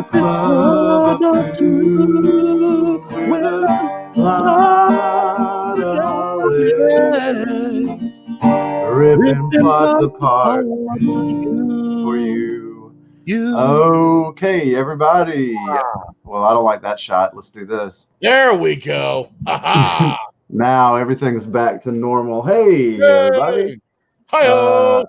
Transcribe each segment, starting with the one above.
this club of two with a plot-aholics, ripping plots apart for you. Okay, everybody. Well, I don't like that shot. Let's do this. There we go. Now everything's back to normal. Hey, everybody. Hi-yo.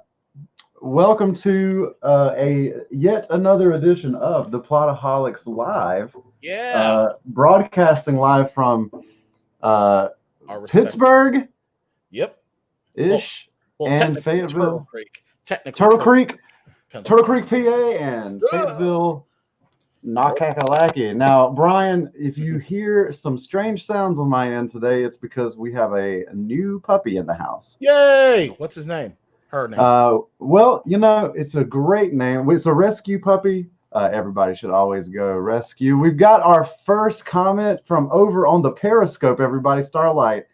Welcome to a yet another edition of the Plotaholics Live. Yeah. Broadcasting live from Pittsburgh. Yep. Ish. Well, and Fayetteville. Turtle Creek, PA, and Fayetteville, Nakakalaki. Now, Brian, if you hear some strange sounds on my end today, it's because we have a new puppy in the house. Yay! What's his name? Her name. Well, you know, it's a great name. It's a rescue puppy. Everybody should always go rescue. We've got our first comment from over on the Periscope, everybody. Starlight,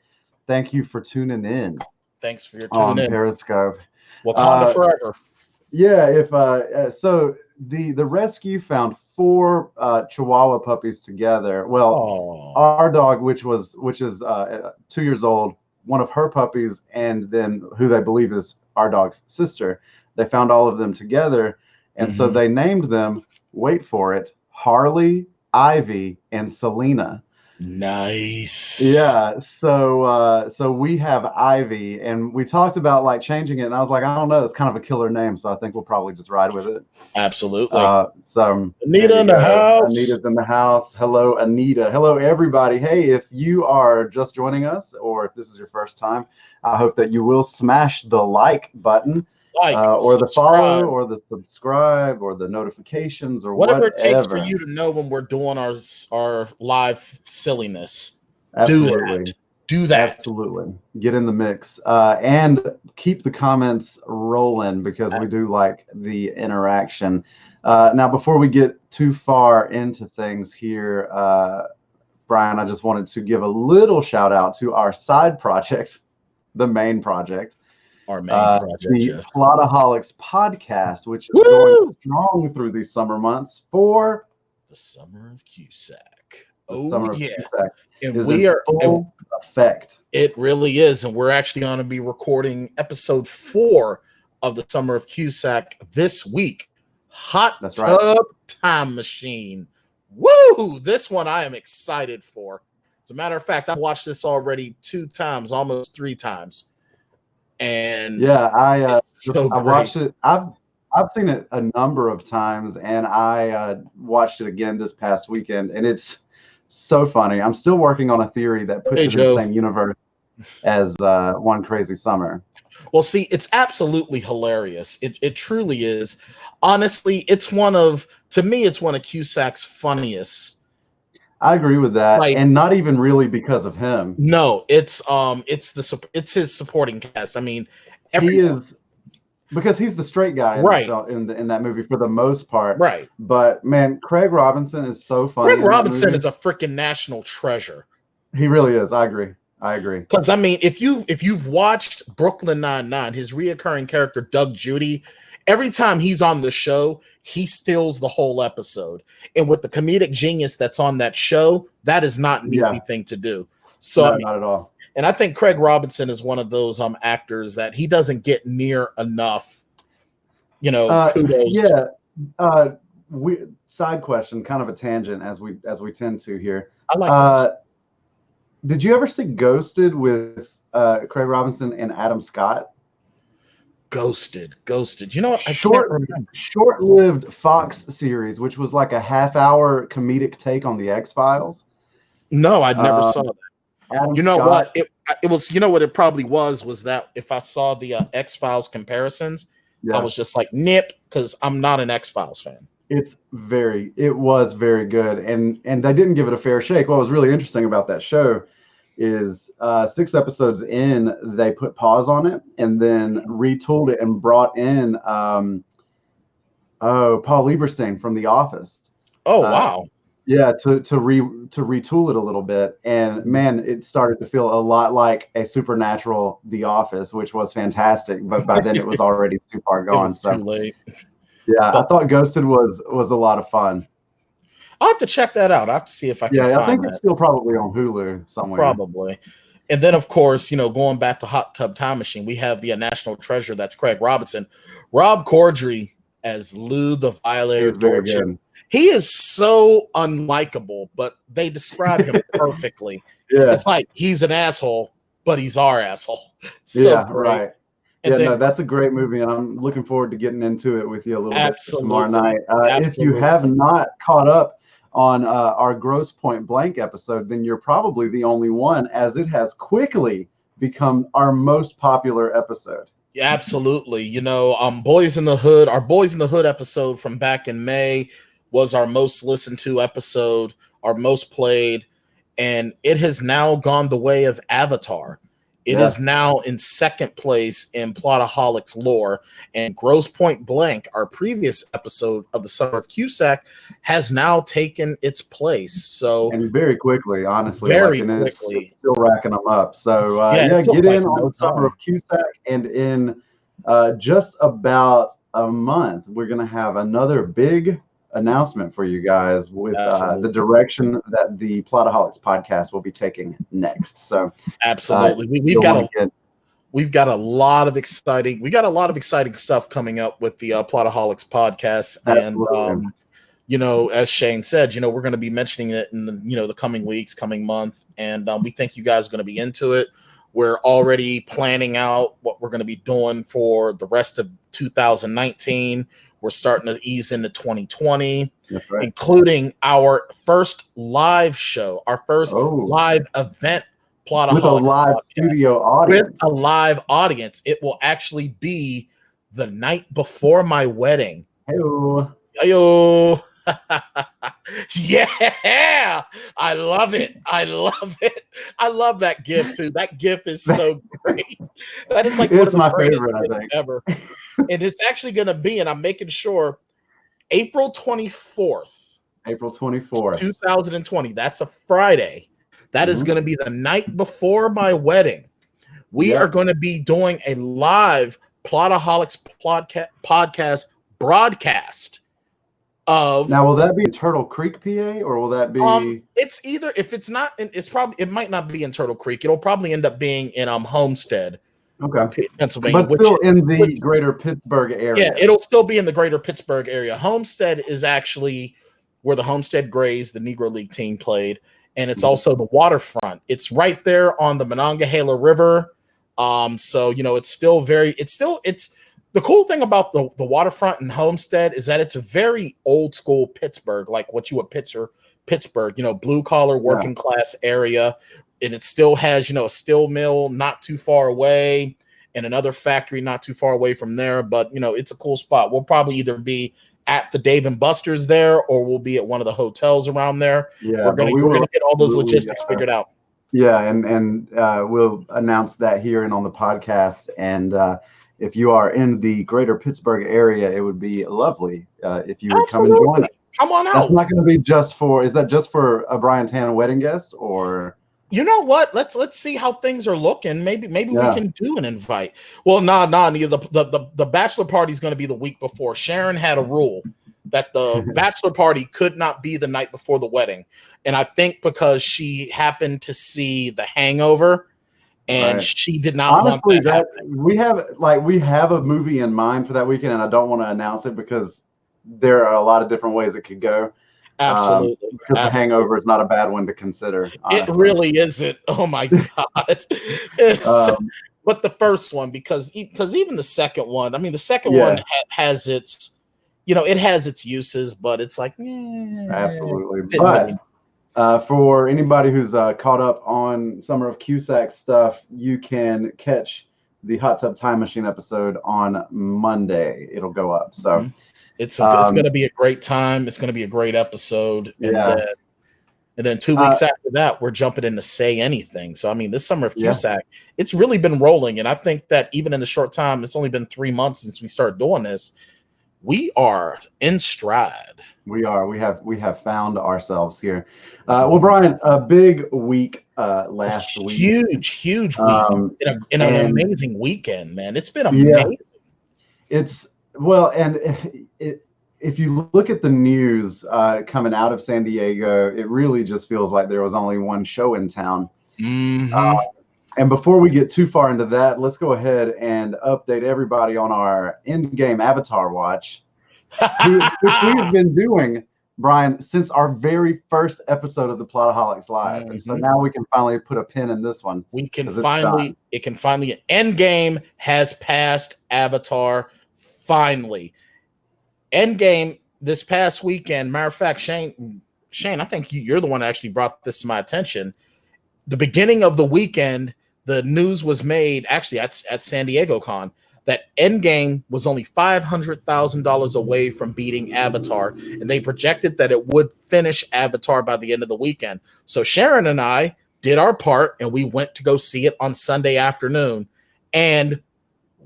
thank you for tuning in. Thanks for your tuning in. Periscope. Wakanda forever. Yeah, so the rescue found 4 Chihuahua puppies together. Well, our dog, which is 2 years old, one of her puppies, and then who they believe is our dog's sister. They found all of them together, and so they named them, wait for it, Harley, Ivy, and Selena. Nice. Yeah, so we have Ivy, and we talked about like changing it, and I was like, I don't know, it's kind of a killer name, so I think we'll probably just ride with it. Absolutely. So Anita in the house. Anita's in the house. Hello, Anita. Hello, everybody. Hey, if you are just joining us, or if this is your first time, I hope that you will smash the like button. Or the follow, or the subscribe, or the notifications, or whatever it takes for you to know when we're doing our live silliness. Absolutely. Do that. Absolutely. Get in the mix. And keep the comments rolling, because we do like the interaction. Now, before we get too far into things here, Brian, I just wanted to give a little shout out to our side project, the main project. Our main project, the Plotaholics podcast, which is going strong through these summer months for the Summer of Cusack. Cusack and we are in full effect. It really is, and we're actually going to be recording episode 4 of the Summer of Cusack this week. Hot Tub Time Machine. Woo! This one I am excited for. As a matter of fact, I've watched this already 2 times, almost 3 times. And yeah, I I watched it. I've seen it a number of times, and I watched it again this past weekend, and it's so funny. I'm still working on a theory that puts it in the same universe as One Crazy Summer. Well, see, it's absolutely hilarious. It truly is. Honestly, it's one of Cusack's funniest. I agree with that, and not even really because of him. No, it's his supporting cast. I mean, he is, because he's the straight guy in that movie for the most part. Right. But man, Craig Robinson is so funny. Craig Robinson is a freaking national treasure. He really is. I agree. Because I mean, if you've watched Brooklyn Nine-Nine, his reoccurring character Doug Judy, every time he's on the show, he steals the whole episode. And with the comedic genius that's on that show, that is not an easy thing to do. So no, not at all. And I think Craig Robinson is one of those actors that he doesn't get near enough, kudos. Yeah. Side question, kind of a tangent as we tend to here. I like did you ever see Ghosted with Craig Robinson and Adam Scott? Ghosted. You know what? I can't remember. Short-lived Fox series, which was like a half-hour comedic take on the X-Files. No, I never saw that. Adam you know Scott, what? It was. You know what it probably was that if I saw the X-Files comparisons, I was just like, nip, because I'm not an X-Files fan. It was very good, and they didn't give it a fair shake. What was really interesting about that show is 6 episodes in, they put pause on it and then retooled it and brought in Paul Lieberstein from The Office. Oh wow. Yeah, to retool it a little bit, and man, it started to feel a lot like a supernatural The Office, which was fantastic. But by then, it was already too far gone. Too late. Yeah, I thought Ghosted was a lot of fun. I'll have to check that out. I have to see if I can find I think that. it's still probably on Hulu somewhere. Probably. And then, of course, going back to Hot Tub Time Machine, we have the national treasure. That's Craig Robinson. Rob Corddry as Lou the Violator. Very good. He is so unlikable, but they describe him perfectly. Yeah. It's like he's an asshole, but he's our asshole. So great. Right. And that's a great movie, and I'm looking forward to getting into it with you a little bit tomorrow night. If you have not caught up on our Grosse Pointe Blank episode, then you're probably the only one, as it has quickly become our most popular episode. Yeah, absolutely. Boys in the Hood, our Boys in the Hood episode from back in May was our most listened to episode, our most played, and it has now gone the way of Avatar. It is now in second place in Plotaholics lore, and Grosse Pointe Blank, our previous episode of the Summer of Cusack, has now taken its place. So, and very quickly, honestly, very quickly, it's still racking them up. So, get in on the Summer of Cusack, and in just about a month, we're going to have another big announcement for you guys with the direction that the Plotaholics podcast will be taking next. So absolutely, we've got a lot of exciting stuff coming up with the Plotaholics podcast. Absolutely. And as Shane said, we're going to be mentioning it in the coming weeks, coming month, and we think you guys are going to be into it. We're already planning out what we're going to be doing for the rest of 2019. We're starting to ease into 2020, including our first live show, our first live event, Plotaholics with a live studio audience. With a live audience. It will actually be the night before my wedding. Hey-o. Yeah, I love it. I love that GIF too. That GIF is so great. That is like one of my favorite ever. And it's actually going to be, and I'm making sure, April 24th, 2020. That's a Friday. That is going to be the night before my wedding. We are going to be doing a live Plotaholics podcast broadcast. Now, will that be in Turtle Creek, PA, or will that be? It's either. If it's not, it might not be in Turtle Creek. It'll probably end up being in Homestead, Pennsylvania, but still in the greater Pittsburgh area. Yeah, it'll still be in the greater Pittsburgh area. Homestead is actually where the Homestead Grays, the Negro League team, played, and it's also the waterfront. It's right there on the Monongahela River. So it's the cool thing about the waterfront and Homestead is that it's a very old school Pittsburgh, like what you would picture Pittsburgh, blue collar working class area. And it still has, a steel mill not too far away and another factory not too far away from there. But, it's a cool spot. We'll probably either be at the Dave and Buster's there, or we'll be at one of the hotels around there. Yeah, we're gonna get all those logistics figured out. Yeah, and we'll announce that here and on the podcast. And if you are in the greater Pittsburgh area, it would be lovely if you would come and join us. Come on out. That's not going to be is that just for a Bryan Tannen wedding guest, or? You know what? Let's see how things are looking. Maybe we can do an invite. Well, the bachelor party is going to be the week before. Sharon had a rule that the bachelor party could not be the night before the wedding, and I think because she happened to see The Hangover, and she did not want that. We have a movie in mind for that weekend, and I don't want to announce it because there are a lot of different ways it could go. Absolutely. Because The Hangover is not a bad one to consider. Honestly. It really isn't. Oh my God. But the first one, because even the second one, the second one has its, it has its uses, but it's like, absolutely. But for anybody who's caught up on Summer of Cusack stuff, you can catch the Hot Tub Time Machine episode on Monday. It'll go up. So it's going to be a great time. It's going to be a great episode. And then 2 weeks after that, we're jumping into Say Anything. So, this Summer of Cusack, it's really been rolling. And I think that even in the short time, it's only been 3 months since we started doing this, we are in stride. We are. We have found ourselves here. Well, Bryan, a big week last week. Huge week. In an amazing weekend, man. It's been amazing. if you look at the news coming out of San Diego, it really just feels like there was only one show in town. Mm-hmm. And before we get too far into that, let's go ahead and update everybody on our Endgame Avatar watch, which we've been doing, Brian, since our very first episode of the Plotaholics Live. Mm-hmm. And so now we can finally put a pin in this one. It can finally, Endgame has passed Avatar, finally. Endgame this past weekend, matter of fact, Shane, I think you're the one that actually brought this to my attention. The beginning of the weekend, the news was made, actually at San Diego Con, that Endgame was only $500,000 away from beating Avatar, and they projected that it would finish Avatar by the end of the weekend. So Sharon and I did our part, and we went to go see it on Sunday afternoon, and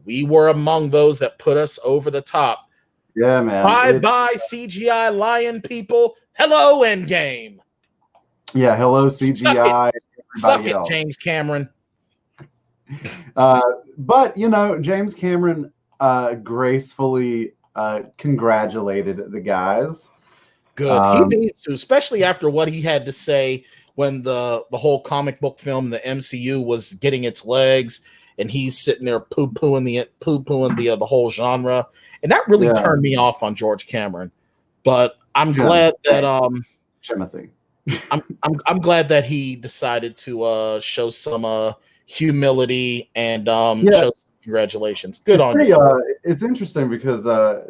we were among those that put us over the top. Yeah, man. Bye-bye, CGI lion people. Hello, Endgame. Yeah, hello, CGI. Suck it, James Cameron. But, you know, James Cameron gracefully congratulated the guys. Good. He needs to, especially after what he had to say when the whole comic book film, the MCU, was getting its legs, and he's sitting there poo-pooing the whole genre. And that really turned me off on George Cameron. But I'm glad that Timothy. I'm glad that he decided to show some humility and show some congratulations. Good on you. It's interesting because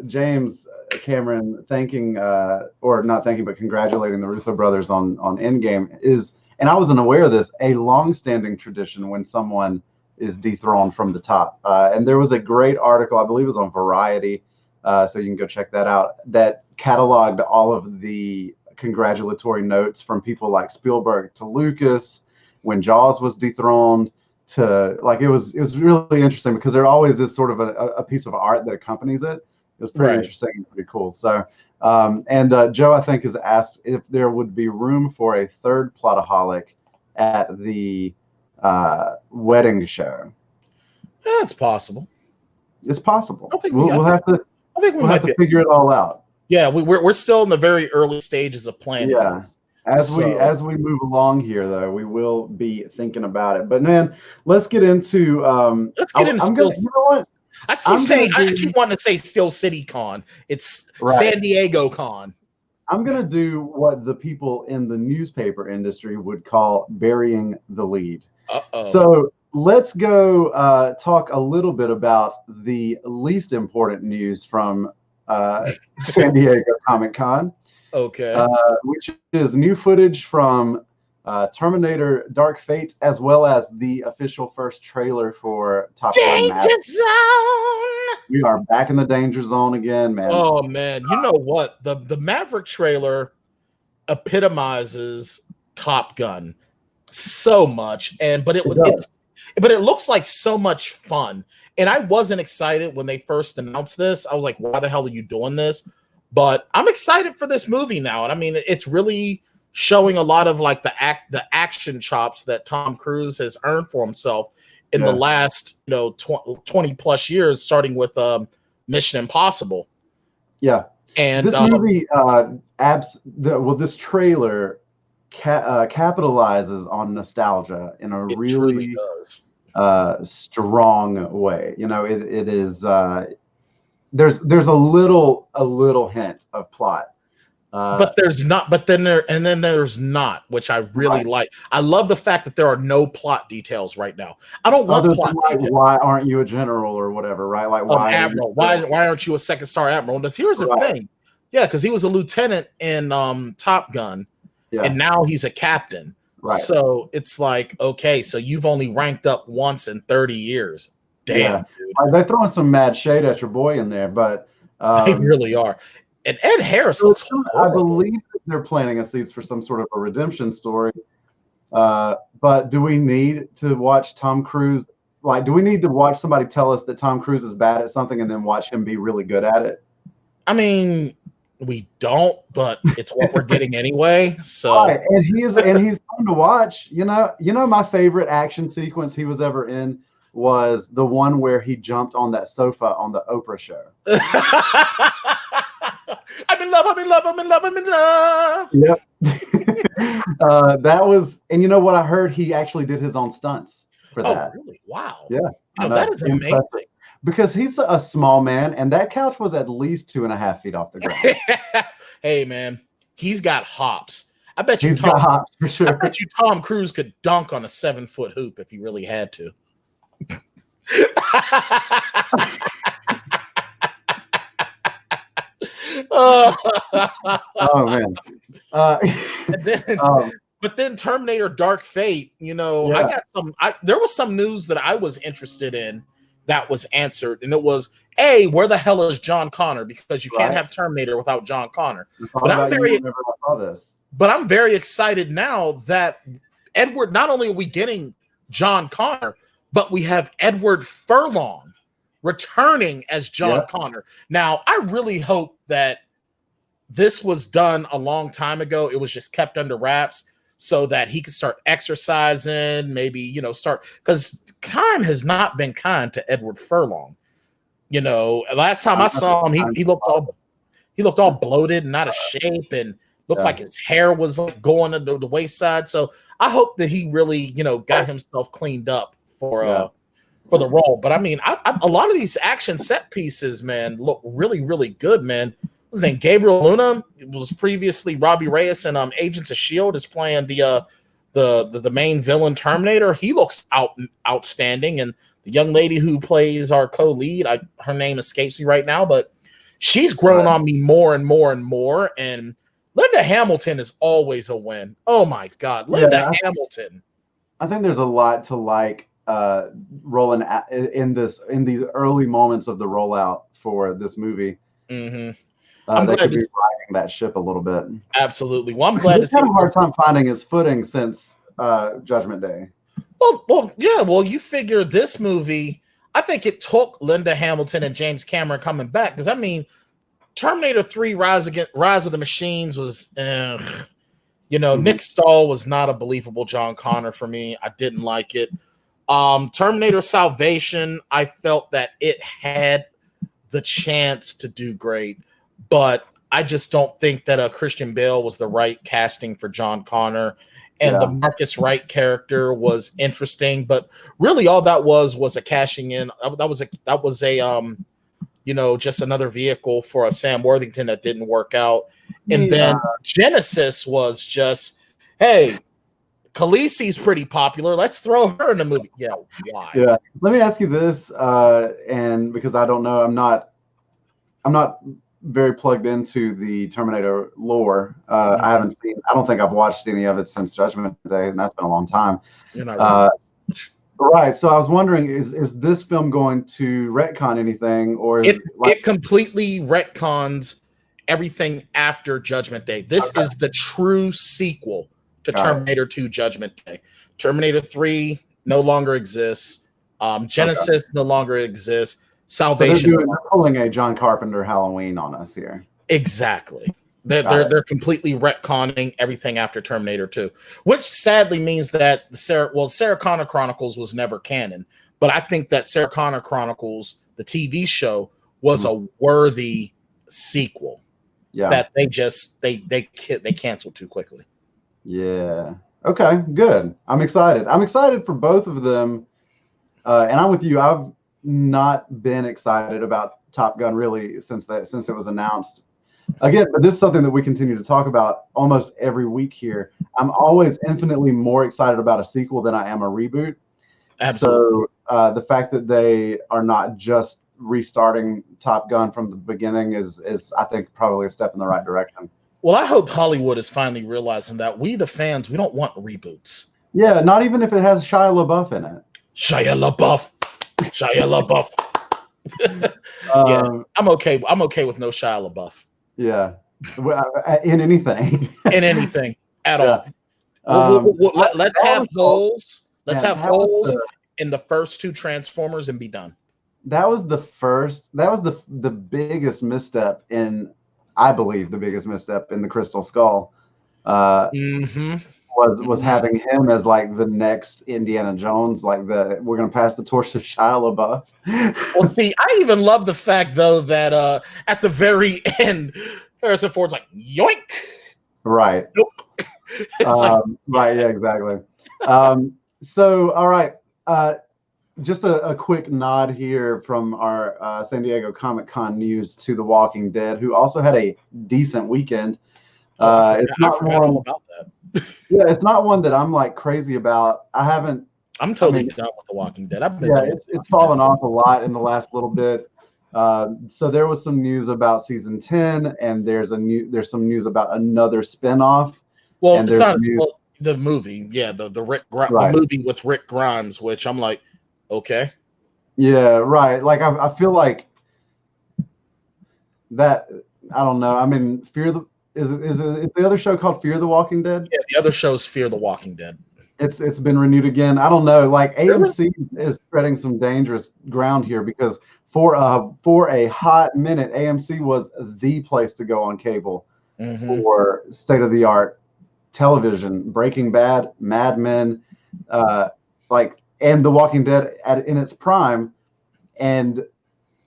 James Cameron thanking or not thanking but congratulating the Russo brothers on Endgame is, and I wasn't aware of this, a long-standing tradition when someone is dethroned from the top. And there was a great article, I believe it was on Variety, so you can go check that out, that cataloged all of the congratulatory notes from people like Spielberg to Lucas when Jaws was dethroned, to like it was really interesting because there always is sort of a piece of art that accompanies it. It was pretty interesting and pretty cool. So and Joe, I think, has asked if there would be room for a third Plotaholic at the wedding show. Yeah, it's possible. It's possible. We'll have to figure it all out. Yeah, we're still in the very early stages of planning. Yeah. As we move along here, though, we will be thinking about it. But man, let's get into you know what? I keep wanting to say Steel City Con. It's San Diego Con. I'm gonna do what the people in the newspaper industry would call burying the lead. So let's go talk a little bit about the least important news from San Diego Comic-Con. Okay. Which is new footage from Terminator Dark Fate, as well as the official first trailer for Top Gun Maverick. Zone. We are back in the danger zone again, man. Oh man, you know what? The Maverick trailer epitomizes Top Gun so much, but it looks like so much fun. And I wasn't excited when they first announced this. I was like, why the hell are you doing this? But I'm excited for this movie now. And I mean, it's really showing a lot of like the action chops that Tom Cruise has earned for himself in the last 20 plus years, starting with Mission Impossible. Yeah. And this movie this trailer capitalizes on nostalgia in a really strong way. You know, it is there's a little hint of plot. But there's not, then there's not, which I really like. I love the fact that there are no plot details right now. I don't want plot details. Why aren't you a general or whatever, right? Like admiral? Why aren't you a second star admiral? And here's the thing. Yeah, because he was a lieutenant in Top Gun, and now he's a captain. Right. So it's like, okay, so you've only ranked up once in 30 years. Damn, dude. They're throwing some mad shade at your boy in there, but they really are. And Ed Harris looks horrible. I believe that they're planting a seeds for some sort of a redemption story. But do we need to watch Tom Cruise? Like, do we need to watch somebody tell us that Tom Cruise is bad at something and then watch him be really good at it? I mean, we don't, but it's what we're getting anyway. So and he's fun to watch. You know, my favorite action sequence he was ever in was the one where he jumped on that sofa on the Oprah show. I'm in love. I'm in love. I'm in love. I'm in love. Yep. That was, and you know what? I heard he actually did his own stunts for that. Oh, really? Wow. Yeah. That is amazing. Because he's a small man, and that couch was at least 2.5 feet off the ground. Hey, man, he's got hops. I bet he's got hops for sure. I bet you Tom Cruise could dunk on a 7-foot hoop if he really had to. Oh man. But then Terminator Dark Fate, I got there was some news that I was interested in that was answered, and it was, A, where the hell is John Connor? Because you can't have Terminator without John Connor. But I'm very excited now that Edward, not only are we getting John Connor, but we have Edward Furlong returning as John Connor. Now, I really hope that this was done a long time ago. It was just kept under wraps so that he could start exercising, maybe, because time has not been kind to Edward Furlong. Last time I saw him, he looked all bloated and out of shape and looked like his hair was like going to the wayside. So I hope that he really, got himself cleaned up for the role. But I mean, a lot of these action set pieces, man, look really, really good, man. His name Gabriel Luna. It was previously Robbie Reyes and Agents of S.H.I.E.L.D. is playing the main villain Terminator. He looks outstanding, and the young lady who plays our co-lead, her name escapes me right now, but she's grown on me more and more and more. And Linda Hamilton is always a win. Oh my God, Linda Hamilton. I think there's a lot to like rolling in these early moments of the rollout for this movie. Mm-hmm. I'm glad to be riding that ship a little bit. Absolutely. Well, I'm glad to see. He's had a hard time finding his footing since Judgment Day. Well, yeah. Well, you figure this movie, I think it took Linda Hamilton and James Cameron coming back, because I mean, Terminator 3: Rise of the Machines was, Nick Stahl was not a believable John Connor for me. I didn't like it. Terminator Salvation, I felt that it had the chance to do great, but I just don't think that Christian Bale was the right casting for John Connor. And the Marcus Wright character was interesting, but really all that was a cashing in. That was a just another vehicle for a Sam Worthington that didn't work out. And then Genesis was just, hey, Khaleesi's pretty popular. Let's throw her in the movie. Yeah, why? Yeah. Let me ask you this, and because I don't know, I'm not very plugged into the Terminator lore. I don't think I've watched any of it since Judgment Day, and that's been a long time. You're not right. So I was wondering, is this film going to retcon anything, or is it completely retcons everything after Judgment Day? This is the true sequel to Terminator 2 Judgment Day. Terminator 3 no longer exists. Genesis no longer exists. Salvation. So they're pulling a John Carpenter Halloween on us here. Exactly. They're completely retconning everything after Terminator 2, which sadly means that Sarah Connor Chronicles was never canon. But I think that Sarah Connor Chronicles, the TV show, was a worthy sequel. Yeah. That they canceled too quickly. Yeah. Okay, good. I'm excited. I'm excited for both of them. And I'm with you. I've not been excited about Top Gun really since it was announced. Again, but this is something that we continue to talk about almost every week here. I'm always infinitely more excited about a sequel than I am a reboot. Absolutely. So the fact that they are not just restarting Top Gun from the beginning is I think probably a step in the right direction. Well, I hope Hollywood is finally realizing that we, the fans, we don't want reboots. Yeah, not even if it has Shia LaBeouf in it. Shia LaBeouf. Yeah, I'm okay. I'm okay with no Shia LaBeouf. Yeah, in anything. In anything at all. Let's have holes. Let's have holes in the first two Transformers and be done. That was the biggest misstep in, I believe, the biggest misstep in the Crystal Skull. was having him as like the next Indiana Jones, like we're gonna pass the torch to Shia LaBeouf. Well, see, I even love the fact though that at the very end, Harrison Ford's like, yoink. Right. Nope. Right. Yeah. Exactly. So, all right. Just a quick nod here from our San Diego Comic-Con news to The Walking Dead, who also had a decent weekend. I forgot all about that. Yeah, it's not one that I'm like crazy about. I'm totally done with The Walking Dead. It's fallen off a lot in the last little bit. So there was some news about season 10, and there's some news about another spinoff. Well, and the movie, the movie with Rick Grimes, which I'm like, okay. Yeah, right. Like I feel like that. I don't know. I mean, is the other show called Fear the Walking Dead? Yeah, the other show's Fear the Walking Dead. It's been renewed again. I don't know. Like AMC is treading some dangerous ground here because for a hot minute, AMC was the place to go on cable for state of the art television. Breaking Bad, Mad Men, and The Walking Dead in its prime. And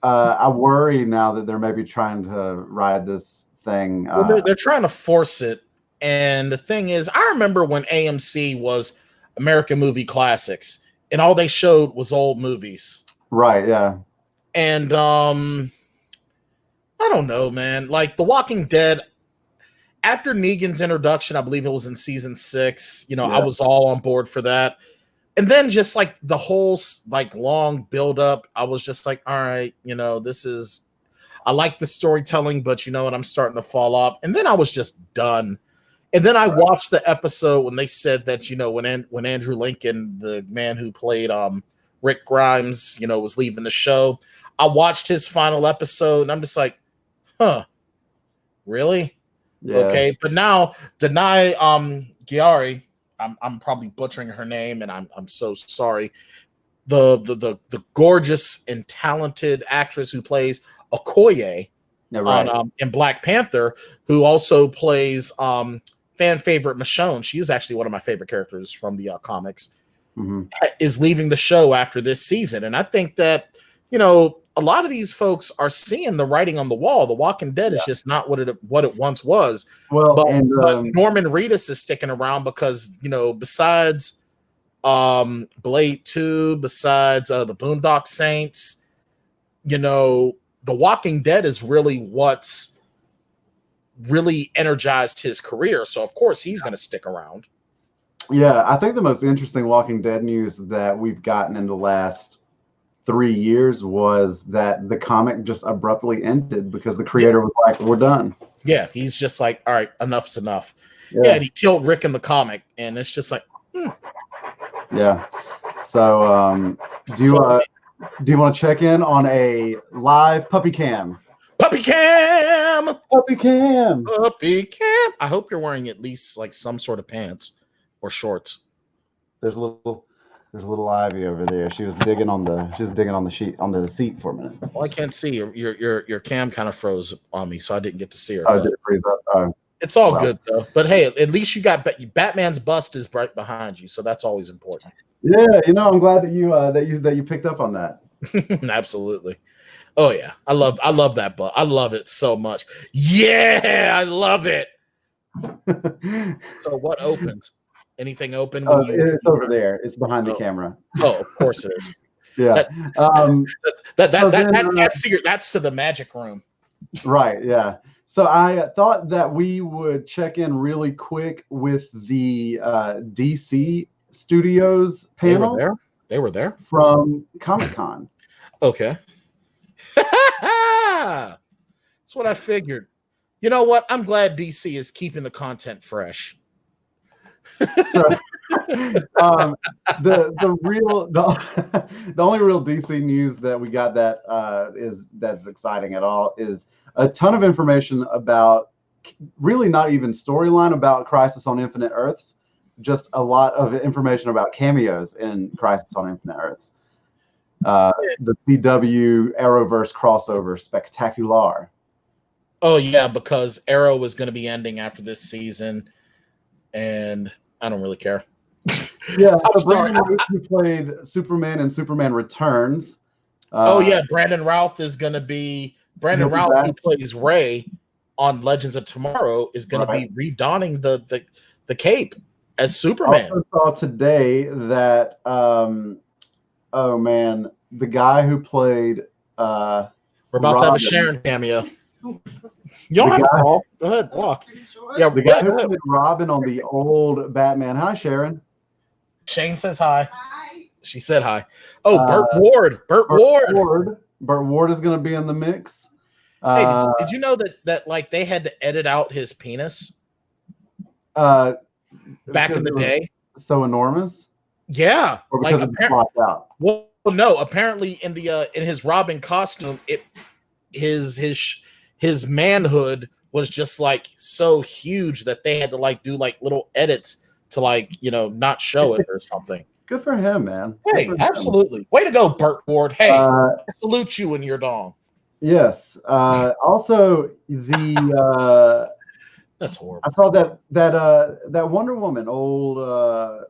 I worry now that they're maybe trying to ride this thing. Well, they're trying to force it. And the thing is, I remember when AMC was American Movie Classics, and all they showed was old movies. Right, yeah. And I don't know, man. Like The Walking Dead, after Negan's introduction, I believe it was in season 6, I was all on board for that. And then just like the whole like long build up, I was just like, all right, I like the storytelling, but you know what, I'm starting to fall off. And then I was just done. And then I watched the episode when they said that, when Andrew Lincoln, the man who played Rick Grimes, was leaving the show, I watched his final episode and I'm just like, huh, really? Yeah. Okay. But now Denai Gyari, I'm probably butchering her name, and I'm so sorry. The gorgeous and talented actress who plays Okoye in Black Panther, who also plays fan favorite Michonne. She is actually one of my favorite characters from the comics. Is leaving the show after this season, and I think that a lot of these folks are seeing the writing on the wall. The Walking Dead is just not what it once was. Well, but Norman Reedus is sticking around because besides Blade 2, besides the Boondock Saints, The Walking Dead is really what's really energized his career. So of course he's going to stick around. Yeah, I think the most interesting Walking Dead news that we've gotten in the last 3 years was that the comic just abruptly ended because the creator was like, we're done. Yeah, he's just like, all right, enough's enough. Yeah, and he killed Rick in the comic, and it's just like, Yeah. So do you want to check in on a live puppy cam? Puppy cam! Puppy cam! Puppy cam! I hope you're wearing at least like some sort of pants or shorts. There's a little Ivy over there. She was digging on the seat for a minute. Well, I can't see your cam kind of froze on me, so I didn't get to see her. Oh, did it freeze up? It's all good though. But hey, at least you got Batman's bust is right behind you, so that's always important. Yeah, I'm glad that you picked up on that. Absolutely. Oh yeah, I love that, but I love it so much. Yeah, I love it. So what opens? Anything open? It's over there. It's behind the camera. Oh, of course it is. Yeah. That's to the magic room. Right. Yeah. So I thought that we would check in really quick with the DC Studios panel. They were there from Comic-Con. Okay. That's what I figured. You know what? I'm glad DC is keeping the content fresh. So, the only real DC news that we got that's exciting at all is a ton of information about really not even storyline about Crisis on Infinite Earths, just a lot of information about cameos in Crisis on Infinite Earths. The CW Arrowverse crossover spectacular. Oh yeah, because Arrow was going to be ending after this season. And I don't really care. Yeah, so Brandon Routh, who played Superman in Superman Returns. Brandon Routh is going to be Routh, who plays Ray on Legends of Tomorrow, is going to be redonning the cape as Superman. I also saw today that the guy who played we're about to have a Sharon cameo. You don't have to call. Go ahead, walk. Yeah, the guy who played Robin on the old Batman. Hi, Sharon. Shane says hi. She said hi. Oh, Burt Ward. Burt Ward is going to be in the mix. Hey, did you know that like they had to edit out his penis back in the day? So enormous. Yeah, or because like out. Well, no. Apparently, in his Robin costume, his manhood was just like so huge that they had to like do like little edits to like not show it or something. Good for him, man. Hey, absolutely. Way to go, Burt Ward. Hey, I salute you and your dong. Yes. Also, that's horrible. I saw that Wonder Woman, old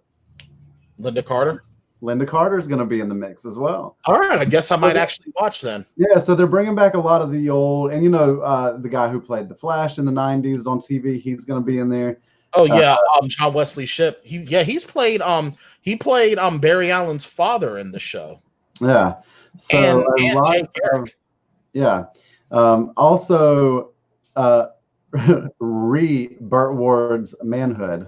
Linda Carter. Linda Carter is going to be in the mix as well. All right, I guess I might actually watch then. Yeah, so they're bringing back a lot of the old, and the guy who played the Flash in the '90s on TV, he's going to be in there. Oh yeah, John Wesley Shipp. He's played Barry Allen's father in the show. Yeah. So and a lot Jake of, yeah. Also Burt Ward's manhood.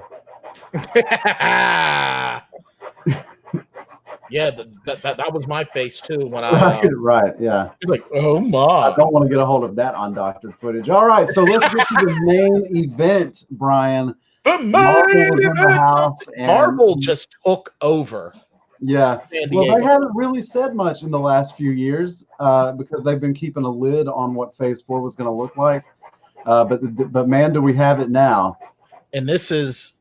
Yeah, that was my face too when I right, yeah. He's like, oh my! I don't want to get a hold of that undoctored footage. All right, so let's get to the main event, Brian. The main event. Marvel just took over. Yeah, well, they haven't really said much in the last few years because they've been keeping a lid on what Phase 4 was going to look like. But man, do we have it now? And this is.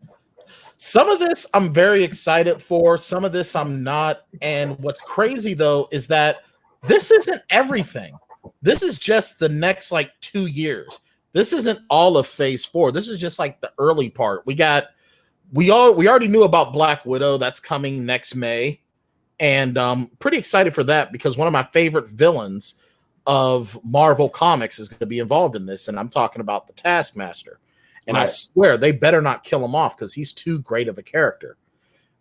Some of this I'm very excited for. Some of this I'm not. And what's crazy, though, is that this isn't everything. This is just the next, 2 years. This isn't all of Phase 4. This is just, the early part. We already knew about Black Widow. That's coming next May. And pretty excited for that because one of my favorite villains of Marvel Comics is going to be involved in this. And I'm talking about the Taskmaster. And right. I swear they better not kill him off because he's too great of a character.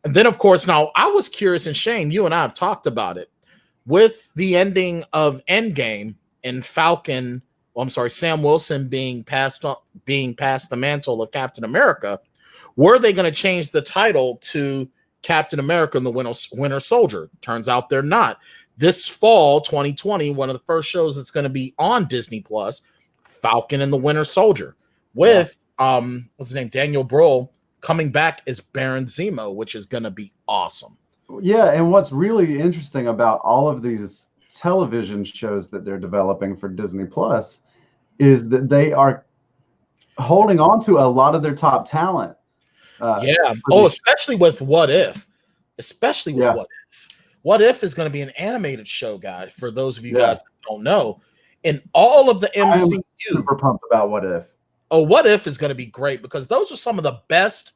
And then, of course, now I was curious, and Shane, you and I have talked about it. With the ending of Endgame and Sam Wilson being passed the mantle of Captain America, were they going to change the title to Captain America and the Winter Soldier? Turns out they're not. This fall, 2020, one of the first shows that's going to be on Disney Plus, Falcon and the Winter Soldier, with what's his name? Daniel Brühl coming back as Baron Zemo, which is going to be awesome. Yeah, and what's really interesting about all of these television shows that they're developing for Disney Plus is that they are holding on to a lot of their top talent. Especially with What If. What If. What If is going to be an animated show, guys, for those of you guys that don't know. And all of the MCU. I'm super pumped about What If. Oh, What If is going to be great because those are some of the best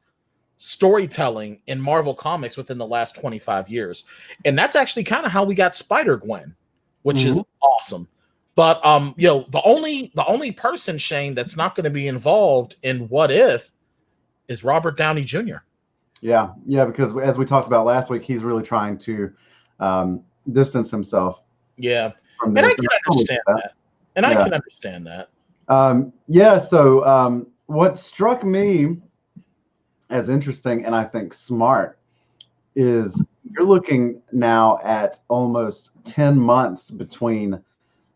storytelling in Marvel Comics within the last 25 years. And that's actually kind of how we got Spider-Gwen, which is awesome. But the only person, Shane, that's not going to be involved in What If is Robert Downey Jr. Yeah, because as we talked about last week, he's really trying to distance himself. Yeah. From this. And I can understand that. So what struck me as interesting and I think smart is you're looking now at almost 10 months between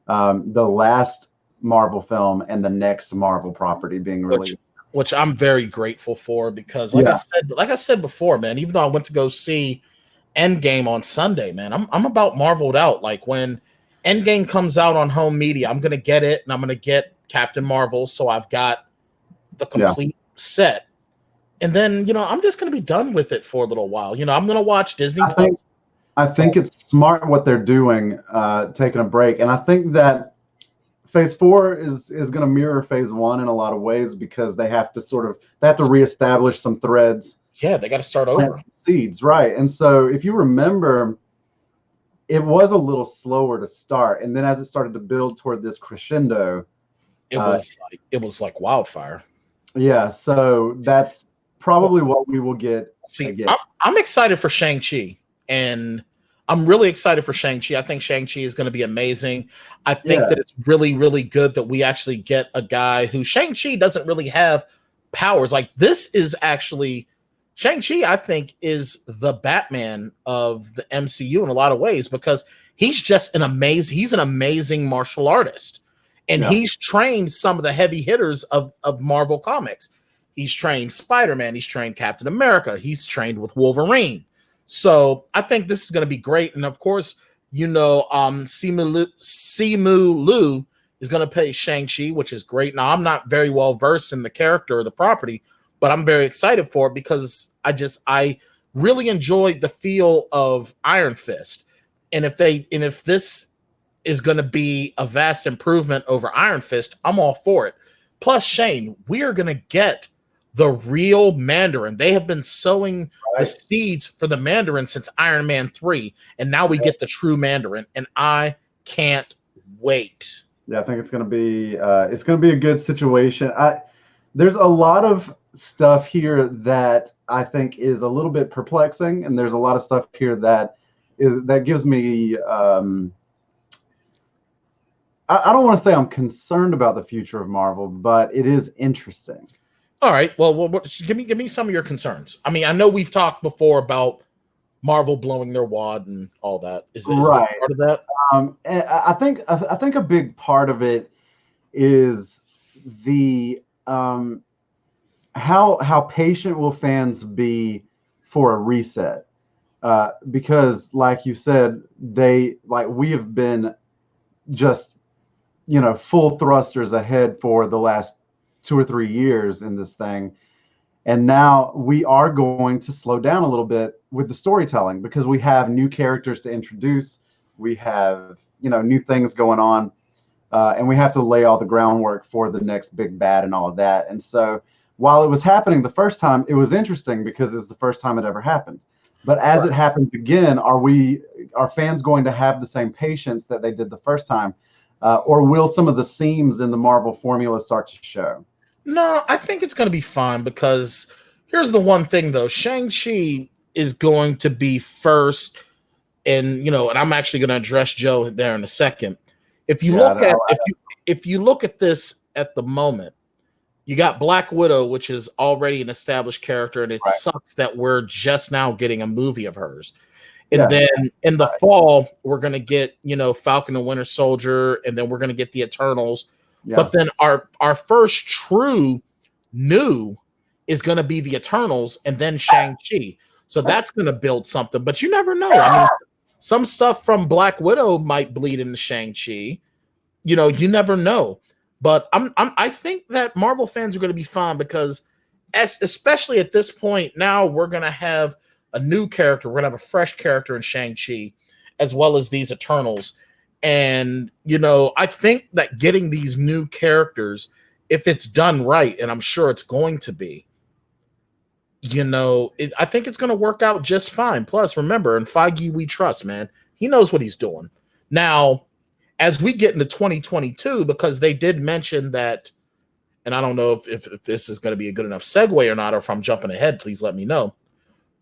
the last Marvel film and the next Marvel property being released. Which I'm very grateful for because like I said before, man, even though I went to go see Endgame on Sunday, man, I'm about marveled out. Like when Endgame comes out on home media, I'm going to get it and I'm going to get Captain Marvel. So I've got the complete set. And then, I'm just going to be done with it for a little while. I'm going to watch Disney Plus. I think it's smart what they're doing, taking a break. And I think that Phase 4 is going to mirror Phase 1 in a lot of ways because they have to reestablish some threads Yeah, they got to start over. Seeds, right? And so if you remember, it was a little slower to start, and then as it started to build toward this crescendo, it was like wildfire. Yeah, so that's probably what we will get. See, I'm excited for ShangChi, and I'm really excited for ShangChi. I think ShangChi is going to be amazing. I think that it's really, really good that we actually get a guy who ShangChi doesn't really have powers. Like, this is actually ShangChi, I think, is the Batman of the MCU in a lot of ways, because he's just an amazing martial artist. And he's trained some of the heavy hitters of Marvel Comics. He's trained Spider-Man. He's trained Captain America. He's trained with Wolverine. So I think this is going to be great. And of course, Simu Liu is going to play ShangChi, which is great. Now, I'm not very well versed in the character or the property, but I'm very excited for it because I really enjoyed the feel of Iron Fist. And if this is going to be a vast improvement over Iron Fist, I'm all for it. Plus, Shane, we are going to get the real Mandarin. They have been sowing the seeds for the Mandarin since Iron Man 3, and now we get the true Mandarin, and I can't wait. Yeah, I think it's going to be a good situation. There's a lot of stuff here that I think is a little bit perplexing, and there's a lot of stuff here that gives me I don't want to say I'm concerned about the future of Marvel, but it is interesting. All right. Well, give me some of your concerns. I mean, I know we've talked before about Marvel blowing their wad and all that. Is this part of that? I think a big part of it is the how patient will fans be for a reset? Because, like you said, we have been just full thrusters ahead for the last 2 or 3 years in this thing. And now we are going to slow down a little bit with the storytelling because we have new characters to introduce. We have, new things going on. And we have to lay all the groundwork for the next big bad and all of that. And so while it was happening the first time, it was interesting because it's the first time it ever happened. But as it happens again, are fans going to have the same patience that they did the first time? Or will some of the seams in the Marvel formula start to show? No, I think it's going to be fine because here's the one thing, though. ShangChi is going to be first, and and I'm actually going to address Joe there in a second. If you look at this at the moment, you got Black Widow, which is already an established character, and it sucks that we're just now getting a movie of hers. And then in the fall, we're going to get, Falcon and Winter Soldier, and then we're going to get the Eternals. Yeah. But then our first true new is going to be the Eternals and then ShangChi. So that's going to build something. But you never know. I mean, some stuff from Black Widow might bleed into ShangChi. You never know. But I think that Marvel fans are going to be fine because, especially at this point, now we're going to have a new character. We're going to have a fresh character in ShangChi, as well as these Eternals. And, I think that getting these new characters, if it's done right, and I'm sure it's going to be, I think it's going to work out just fine. Plus, remember, in Feige we trust, man. He knows what he's doing. Now, as we get into 2022, because they did mention that, and I don't know if this is going to be a good enough segue or not, or if I'm jumping ahead, please let me know.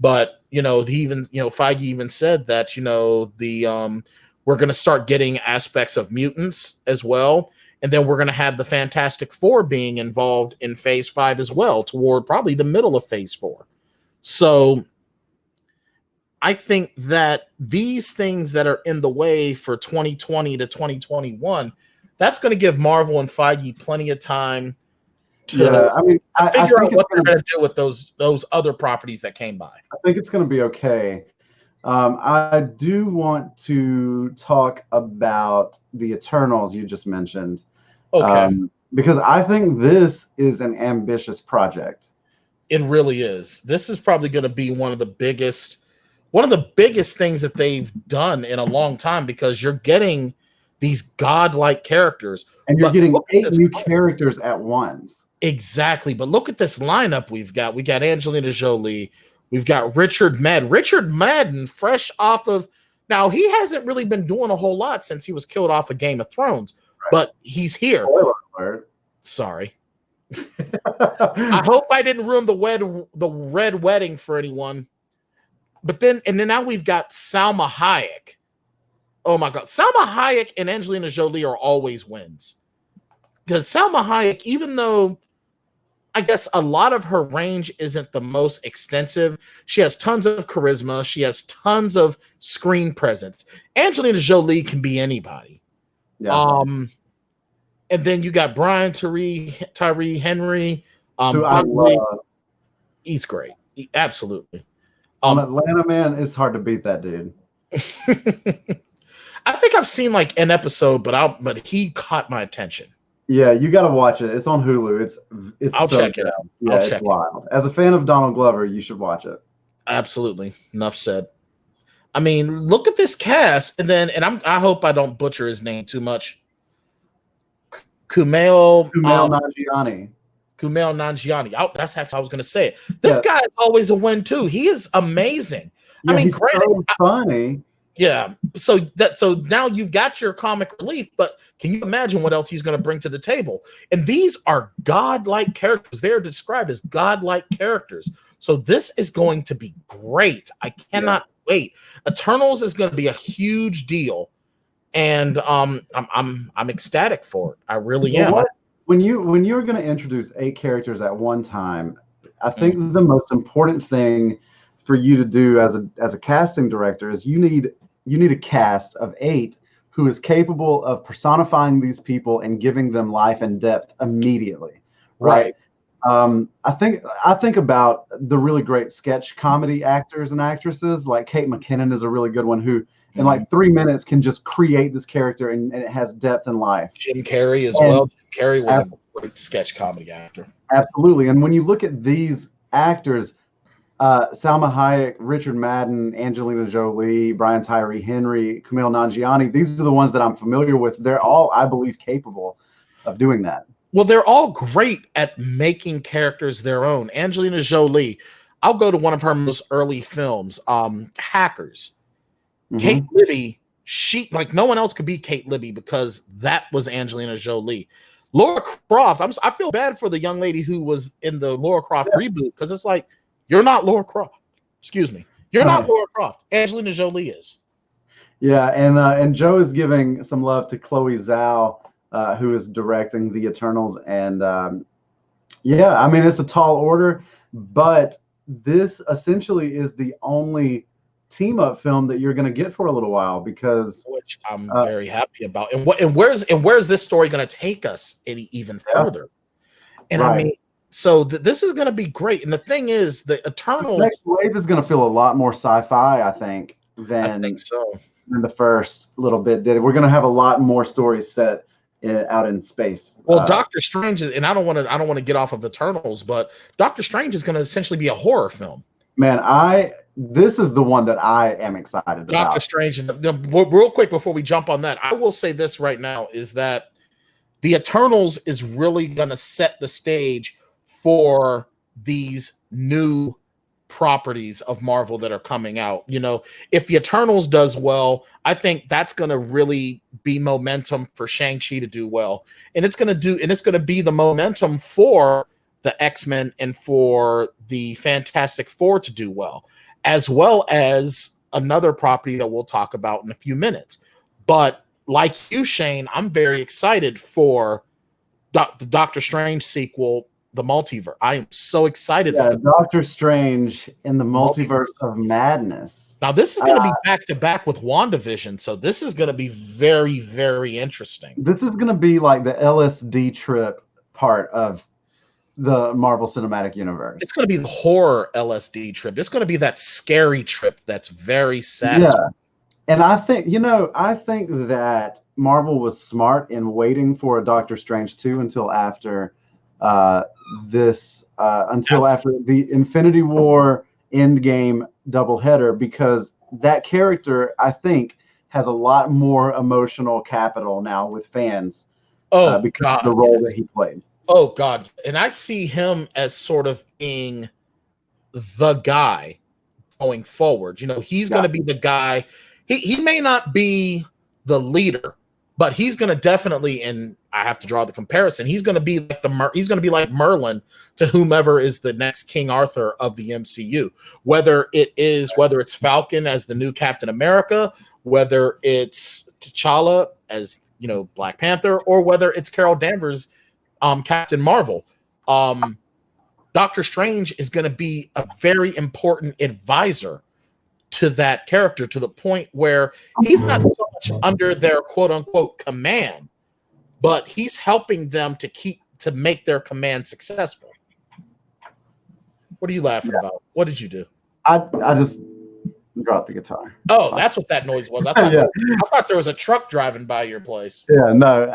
But, Feige even said that, we're going to start getting aspects of mutants as well. And then we're going to have the Fantastic Four being involved in Phase 5 as well, toward probably the middle of Phase 4. So I think that these things that are in the way for 2020 to 2021, that's going to give Marvel and Feige plenty of time to figure out what they're going to do with those other properties that came by. I think it's going to be okay. I do want to talk about the Eternals you just mentioned. Okay. Because I think this is an ambitious project. It really is. This is probably going to be one of the biggest things that they've done in a long time, because you're getting these godlike characters. And you're getting 8 new characters at once. Exactly. But look at this lineup we've got. We got Angelina Jolie. We've got Richard Madden. Richard Madden, fresh off of, now he hasn't really been doing a whole lot since he was killed off of Game of Thrones, but he's here. Sorry. I hope I didn't ruin the red wedding for anyone. But then now we've got Salma Hayek. Oh my God. Salma Hayek and Angelina Jolie are always wins. Because Salma Hayek, even though I guess a lot of her range isn't the most extensive, she has tons of charisma. She has tons of screen presence. Angelina Jolie can be anybody. Yeah. And then you got Bryan Tyree Henry. Who I love. He's great. Absolutely. Atlanta, man, it's hard to beat that dude. I think I've seen like an episode, but he caught my attention. Yeah, you got to watch it. It's on Hulu. It's I'll check it out. Yeah, it's wild. As a fan of Donald Glover, you should watch it. Absolutely. Enough said. I mean, look at this cast, and I hope I don't butcher his name too much. Kumail Nanjiani. Kumail Nanjiani. That's actually I was going to say it. This guy is always a win too. He is amazing. Yeah, I mean, he's so funny. Yeah. So now you've got your comic relief, but can you imagine what else he's going to bring to the table? And these are godlike characters. They're described as godlike characters. So this is going to be great. I cannot wait. Eternals is going to be a huge deal. And I'm ecstatic for it. I really am. When you're going to introduce 8 characters at one time, I think the most important thing for you to do as a casting director is you need a cast of 8 who is capable of personifying these people and giving them life and depth immediately. Right. I think about the really great sketch comedy actors and actresses. Like Kate McKinnon is a really good one who in like 3 minutes can just create this character and it has depth and life. Jim Carrey as well. Jim Carrey was a great sketch comedy actor. Absolutely. And when you look at these actors, Salma Hayek, Richard Madden, Angelina Jolie, Bryan Tyree Henry, Kumail Nanjiani, these are the ones that I'm familiar with. They're all, I believe, capable of doing that. Well, they're all great at making characters their own. Angelina Jolie, I'll go to one of her most early films, Hackers. Kate Libby, she like no one else could be Kate Libby because that was Angelina Jolie. Laura Croft, I feel bad for the young lady who was in the Laura Croft reboot because it's like, you're not Laura Croft. Excuse me. You're not Laura Croft. Angelina Jolie is. Yeah, and Joe is giving some love to Chloe Zhao, who is directing the Eternals. And yeah, I mean, it's a tall order, but this essentially is the only team-up film that you're going to get for a little while because which I'm very happy about. And where's this story going to take us even further? And I mean, so this is going to be great. And the thing is, the Eternals next wave is going to feel a lot more sci-fi, I think than the first little bit did. We're going to have a lot more stories set out in space. Well, Doctor Strange is, and I don't want to get off of Eternals, but Doctor Strange is going to essentially be a horror film. Man, this is the one that I am excited about. Doctor Strange. Real quick before we jump on that, I will say this right now is that the Eternals is really going to set the stage for these new properties of Marvel that are coming out. You know, if the Eternals does well, I think that's going to really be momentum for ShangChi to do well. And it's going to be the momentum for the X-Men and for the Fantastic Four to do well as another property that we'll talk about in a few minutes. But like you, Shane, I'm very excited for the Doctor Strange sequel, The Multiverse. I am so excited for Doctor Strange in the Multiverse of Madness. Now, this is going to be back-to-back with WandaVision, so this is going to be very, very interesting. This is going to be like the LSD trip part of the Marvel Cinematic Universe. It's going to be the horror LSD trip. It's going to be that scary trip that's very satisfying. Yeah. And I think that Marvel was smart in waiting for a Doctor Strange 2 until after after the Infinity War Endgame doubleheader, because that character, I think, has a lot more emotional capital now with fans because of the role that he played. Oh, God. And I see him as sort of being the guy going forward. You know, he's going to be the guy. He may not be the leader, but he's going to definitely, and I have to draw the comparison, he's going to be like Merlin to whomever is the next King Arthur of the MCU. Whether it's Falcon as the new Captain America, whether it's T'Challa as, you know, Black Panther, or whether it's Carol Danvers, Captain Marvel. Doctor Strange is going to be a very important advisor to that character, to the point where he's not so much under their quote unquote command, but he's helping them to make their command successful. What are you laughing about? What did you do? I just dropped the guitar. Oh, that's what that noise was. I thought there was a truck driving by your place. Yeah, no.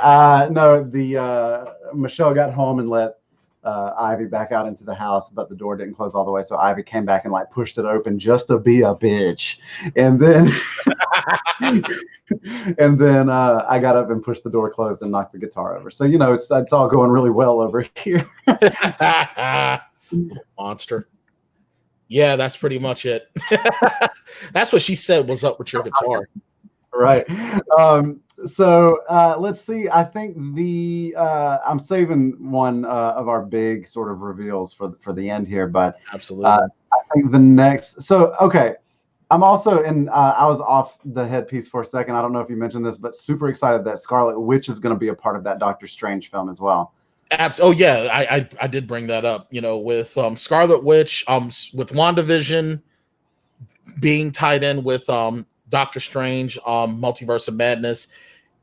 The Michelle got home and let Ivy back out into the house, but the door didn't close all the way, so Ivy came back and like pushed it open just to be a bitch. And then I got up and pushed the door closed and knocked the guitar over. So, you know, it's all going really well over here. Monster. Yeah, that's pretty much it. That's what she said was up with your guitar. Right. So let's see. I think I'm saving one of our big sort of reveals for the end here, but absolutely. I think the next. So okay, I'm also I was off the headpiece for a second. I don't know if you mentioned this, but super excited that Scarlet Witch is going to be a part of that Doctor Strange film as well. Oh yeah, I did bring that up. You know, with Scarlet Witch, with WandaVision being tied in with Doctor Strange, Multiverse of Madness.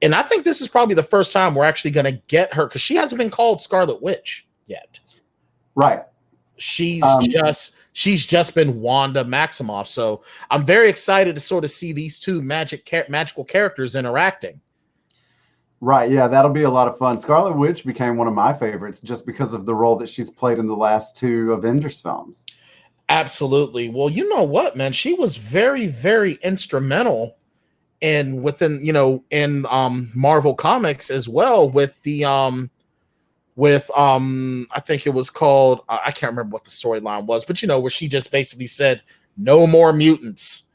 And I think this is probably the first time we're actually going to get her, because she hasn't been called Scarlet Witch yet. Right. She's just been Wanda Maximoff. So I'm very excited to sort of see these two magical characters interacting. Right. Yeah, that'll be a lot of fun. Scarlet Witch became one of my favorites just because of the role that she's played in the last two Avengers films. Absolutely. Well, you know what, man? She was very, very instrumental in Marvel Comics as well, with the I think it was called I can't remember what the storyline was, but you know, where she just basically said no more mutants.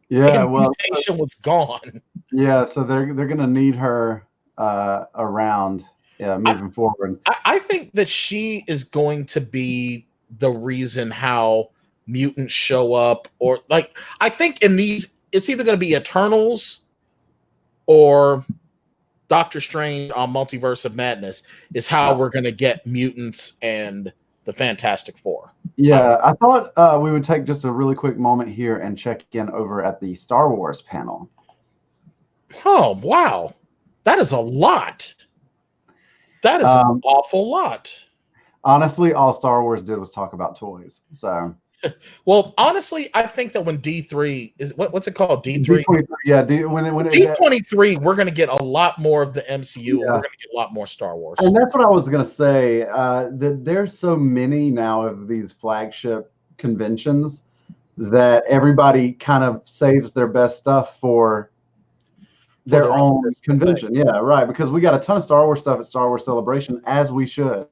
Yeah, and mutation was gone. Yeah, so they're gonna need her around moving forward. I think that she is going to be the reason how mutants show up, or like I think in these it's either going to be Eternals or Doctor Strange on Multiverse of Madness is how we're going to get mutants and the Fantastic Four. Yeah, I thought we would take just a really quick moment here and check in over at the Star Wars panel. Oh, wow. That is a lot. That is an awful lot. Honestly, all Star Wars did was talk about toys. So, well, honestly, I think that when D3 is what's it called? D3. D23, yeah. When D23, we're going to get a lot more of the MCU. Yeah. And we're going to get a lot more Star Wars. And that's what I was going to say. That there's so many now of these flagship conventions that everybody kind of saves their best stuff for their own convention. Yeah, right. Because we got a ton of Star Wars stuff at Star Wars Celebration, as we should.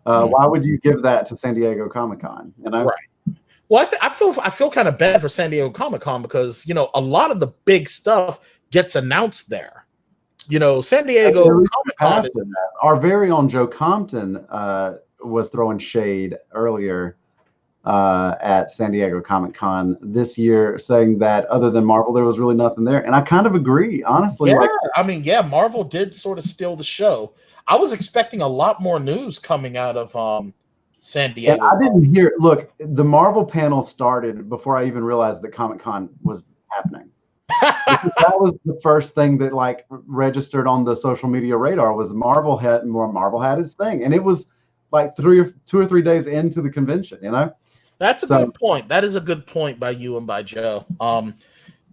Why would you give that to San Diego Comic-Con? You know? Right. Well, I feel kind of bad for San Diego Comic-Con because, you know, a lot of the big stuff gets announced there. You know, San Diego Comic-Con is our very own Joe Compton was throwing shade earlier at San Diego Comic-Con this year, saying that other than Marvel, there was really nothing there. And I kind of agree, honestly. Yeah, Marvel did sort of steal the show. I was expecting a lot more news coming out of San Diego. And I didn't hear. Look, the Marvel panel started before I even realized that Comic-Con was happening. That was the first thing that like registered on the social media radar was Marvel had his thing, and it was like 2 or 3 days into the convention. You know, that's a good point. That is a good point by you and by Joe.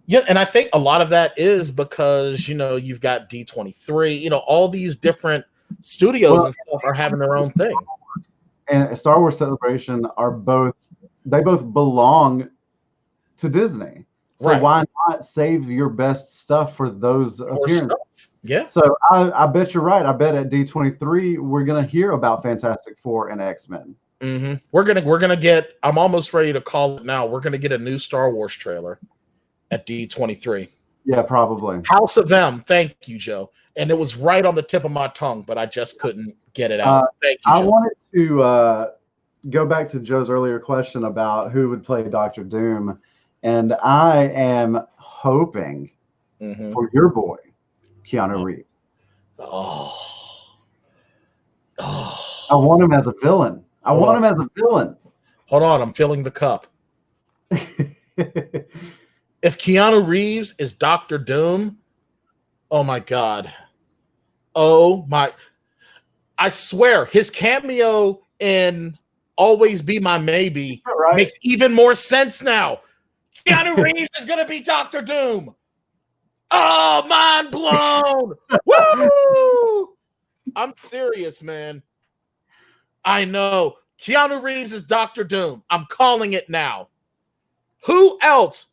Yeah, and I think a lot of that is because, you know, you've got D23. You know, all these different studios and stuff are having their own thing. And Star Wars Celebration both belong to Disney. So why not save your best stuff for those appearances? Yeah. So I bet you're right. I bet at D23 we're gonna hear about Fantastic Four and X-Men. Mm-hmm. We're gonna get. I'm almost ready to call it now. We're gonna get a new Star Wars trailer at D23. Yeah, probably. House of M. Thank you, Joe. And it was right on the tip of my tongue, but I just couldn't get it out. Thank you, Joe. I wanted to go back to Joe's earlier question about who would play Dr. Doom, and I am hoping for your boy, Keanu Reeves. I want him as a villain. Hold on, I'm filling the cup. If Keanu Reeves is Dr. Doom, oh my God. Oh my. I swear, his cameo in Always Be My Maybe makes even more sense now. Keanu Reeves is going to be Dr. Doom. Oh, mind blown. Woo! I'm serious, man. I know. Keanu Reeves is Dr. Doom. I'm calling it now. Who else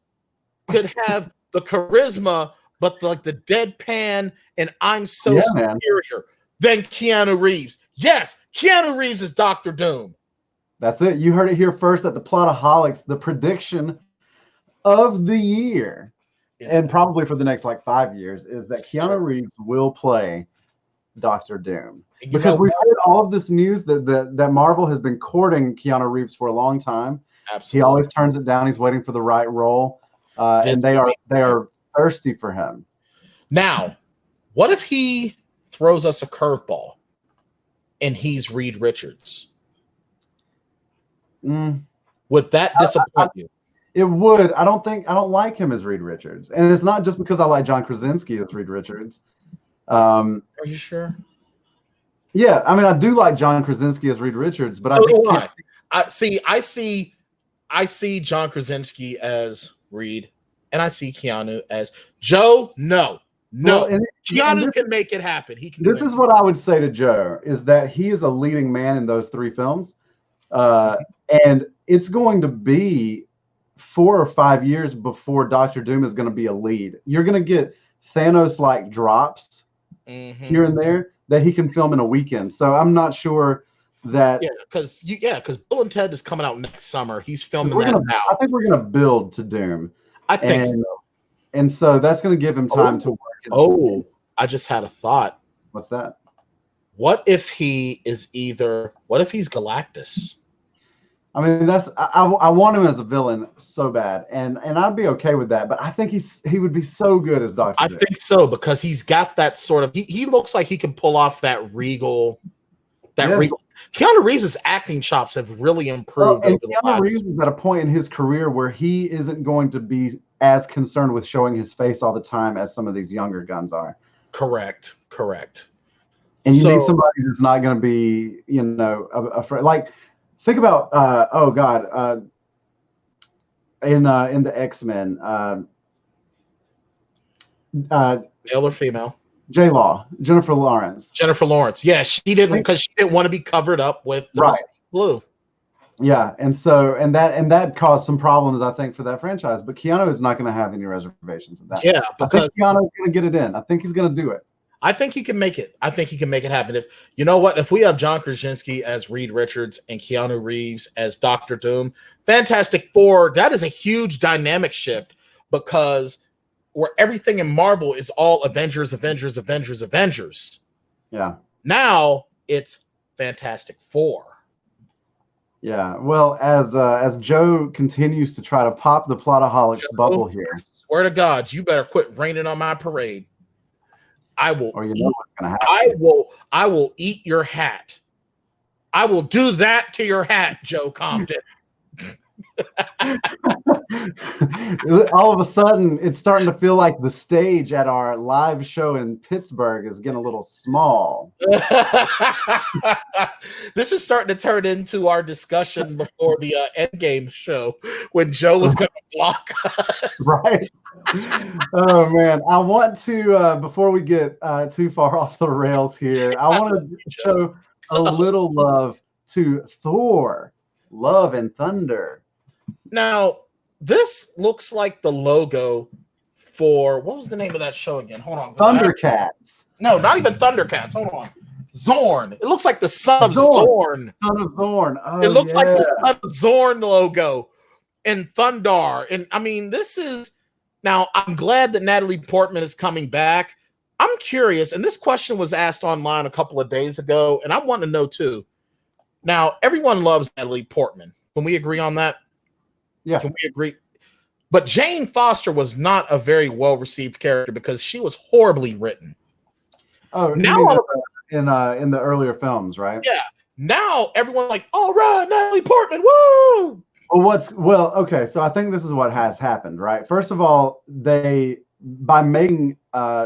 could have the charisma, but like the deadpan and I'm so superior than Keanu Reeves? Yes, Keanu Reeves is Dr. Doom. That's it. You heard it here first at the Plotaholics. The prediction of the year, and probably for the next like 5 years, is that Keanu Reeves will play Dr. Doom. Because we've heard all of this news that Marvel has been courting Keanu Reeves for a long time. Absolutely. He always turns it down. He's waiting for the right role. And they are thirsty for him. Now, what if he throws us a curveball and he's Reed Richards? Would that disappoint you? It would. I don't like him as Reed Richards. And it's not just because I like John Krasinski as Reed Richards. Are you sure? Yeah, I mean, I do like John Krasinski as Reed Richards, but I see John Krasinski as Reed, and I see Keanu as Joe. No. Keanu can make it happen. He can. This is what I would say to Joe, is that he is a leading man in those 3 films, and it's going to be 4 or 5 years before Dr. Doom is going to be a lead. You're going to get Thanos-like drops here and there that he can film in a weekend. So I'm not sure that because Bill and Ted is coming out next summer. He's filming that now. I think we're gonna build to Doom. I think so. And so that's gonna give him time to work. I just had a thought. What's that? What if he's Galactus? I mean, I want him as a villain so bad, and I'd be okay with that. But I think he would be so good as Dr. Doom. I think so, because he's got that sort of he looks like he can pull off that regal. Keanu Reeves' acting chops have really improved. And Keanu Reeves is at a point in his career where he isn't going to be as concerned with showing his face all the time as some of these younger guns are. Correct. And you need somebody that's not going to be, afraid. Like, think about, in the X-Men, male or female? J-Law, Jennifer Lawrence. Yeah, she didn't, because she didn't want to be covered up with the blue. Yeah, and that caused some problems, I think, for that franchise. But Keanu is not going to have any reservations with that. Yeah, because Keanu's going to get it in. I think he's going to do it. I think he can make it. I think he can make it happen. If we have John Krasinski as Reed Richards and Keanu Reeves as Dr. Doom, Fantastic Four, that is a huge dynamic shift, because where everything in Marvel is all Avengers. Yeah. Now it's Fantastic Four. Yeah. Well, as Joe continues to try to pop the Plotaholics bubble here, swear to God, you better quit raining on my parade. I will. Or what's going to happen. I will eat your hat. I will do that to your hat, Joe Compton. All of a sudden, it's starting to feel like the stage at our live show in Pittsburgh is getting a little small. This is starting to turn into our discussion before the Endgame show, when Joe was going to block us. Right. Oh, man. I want to, before we get too far off the rails here, I want to show a little love to Thor, Love and Thunder. Now, this looks like the logo for, what was the name of that show again? Hold on. Thundercats. No, not even Thundercats. Hold on. Zorn. It looks like the son of Zorn. Son of Zorn. Oh, it looks like the son of Zorn logo and Thundar. And I mean, this is now. I'm glad that Natalie Portman is coming back. I'm curious, and this question was asked online a couple of days ago, and I want to know too. Now, everyone loves Natalie Portman. Can we agree on that? Yeah. Can we agree? But Jane Foster was not a very well-received character because she was horribly written. Oh, now in the earlier films, right? Yeah. Now everyone's like, all right, Natalie Portman, woo! Okay, so I think this is what has happened, right? First of all, by making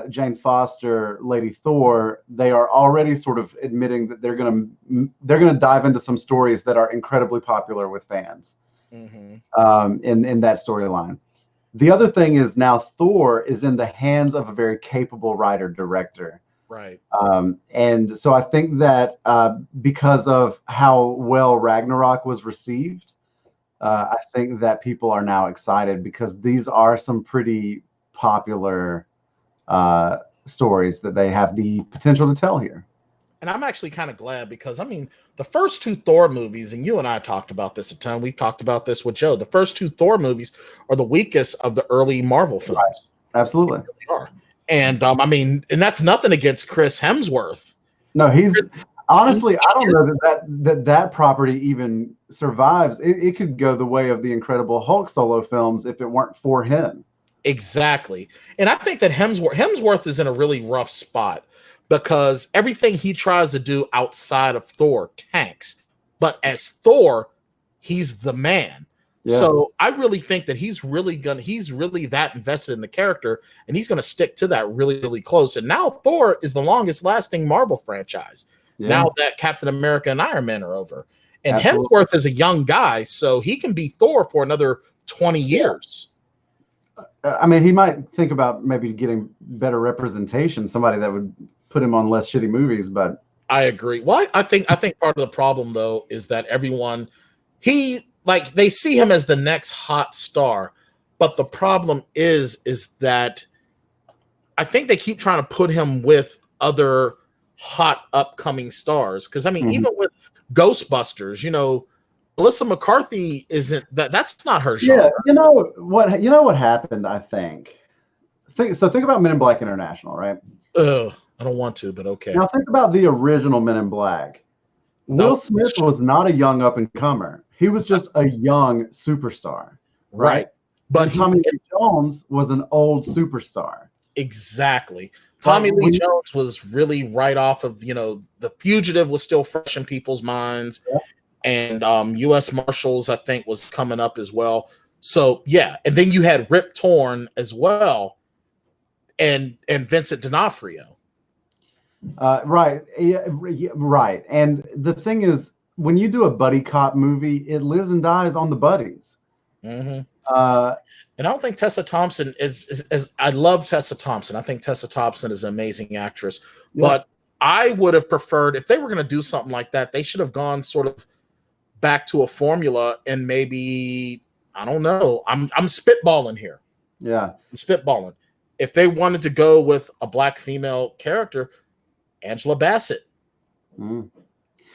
Jane Foster Lady Thor, they are already sort of admitting that they're gonna dive into some stories that are incredibly popular with fans. Mm-hmm. In that storyline. The other thing is now Thor is in the hands of a very capable writer-director. Right. And so I think that because of how well Ragnarok was received, I think that people are now excited because these are some pretty popular stories that they have the potential to tell here. And I'm actually kind of glad because, I mean, the first two Thor movies, and you and I talked about this a ton. We talked about this with Joe. The first two Thor movies are the weakest of the early Marvel films. Right. Absolutely. They really are. And I mean, and that's nothing against Chris Hemsworth. No, honestly, I don't know that property even survives. It could go the way of the Incredible Hulk solo films if it weren't for him. Exactly. And I think that Hemsworth is in a really rough spot because everything he tries to do outside of Thor tanks. But as Thor, he's the man. Yeah. So I really think that he's really that invested in the character, and he's gonna stick to that really, really close. And now Thor is the longest lasting Marvel franchise. Yeah. Now that Captain America and Iron Man are over. And Absolutely. Hemsworth is a young guy, so he can be Thor for another 20 years. I mean, he might think about maybe getting better representation, somebody that would put him on less shitty movies, but I agree. Well, I think part of the problem though is that everyone they see him as the next hot star, but the problem is that I think they keep trying to put him with other hot upcoming stars. Because I mean, even with Ghostbusters, Melissa McCarthy isn't that's not her genre. Yeah, you know what happened, I think. Think about Men in Black International, right? I don't want to, but okay. Now think about the original Men in Black. Will Smith was not a young up-and-comer. He was just a young superstar. Right. But Tommy Lee Jones was an old superstar. Exactly. Tommy Lee Jones was really right off of, The Fugitive was still fresh in people's minds. Yeah. And U.S. Marshals, I think, was coming up as well. So, yeah. And then you had Rip Torn as well and Vincent D'Onofrio. Right. Yeah, right. And the thing is, when you do a buddy cop movie, it lives and dies on the buddies. Mm-hmm. And I don't think Tessa Thompson is I love Tessa Thompson. I think Tessa Thompson is an amazing actress. Yeah. But I would have preferred, if they were going to do something like that, they should have gone sort of back to a formula and maybe, I don't know. I'm spitballing here. Yeah. I'm spitballing. If they wanted to go with a black female character, Angela Bassett.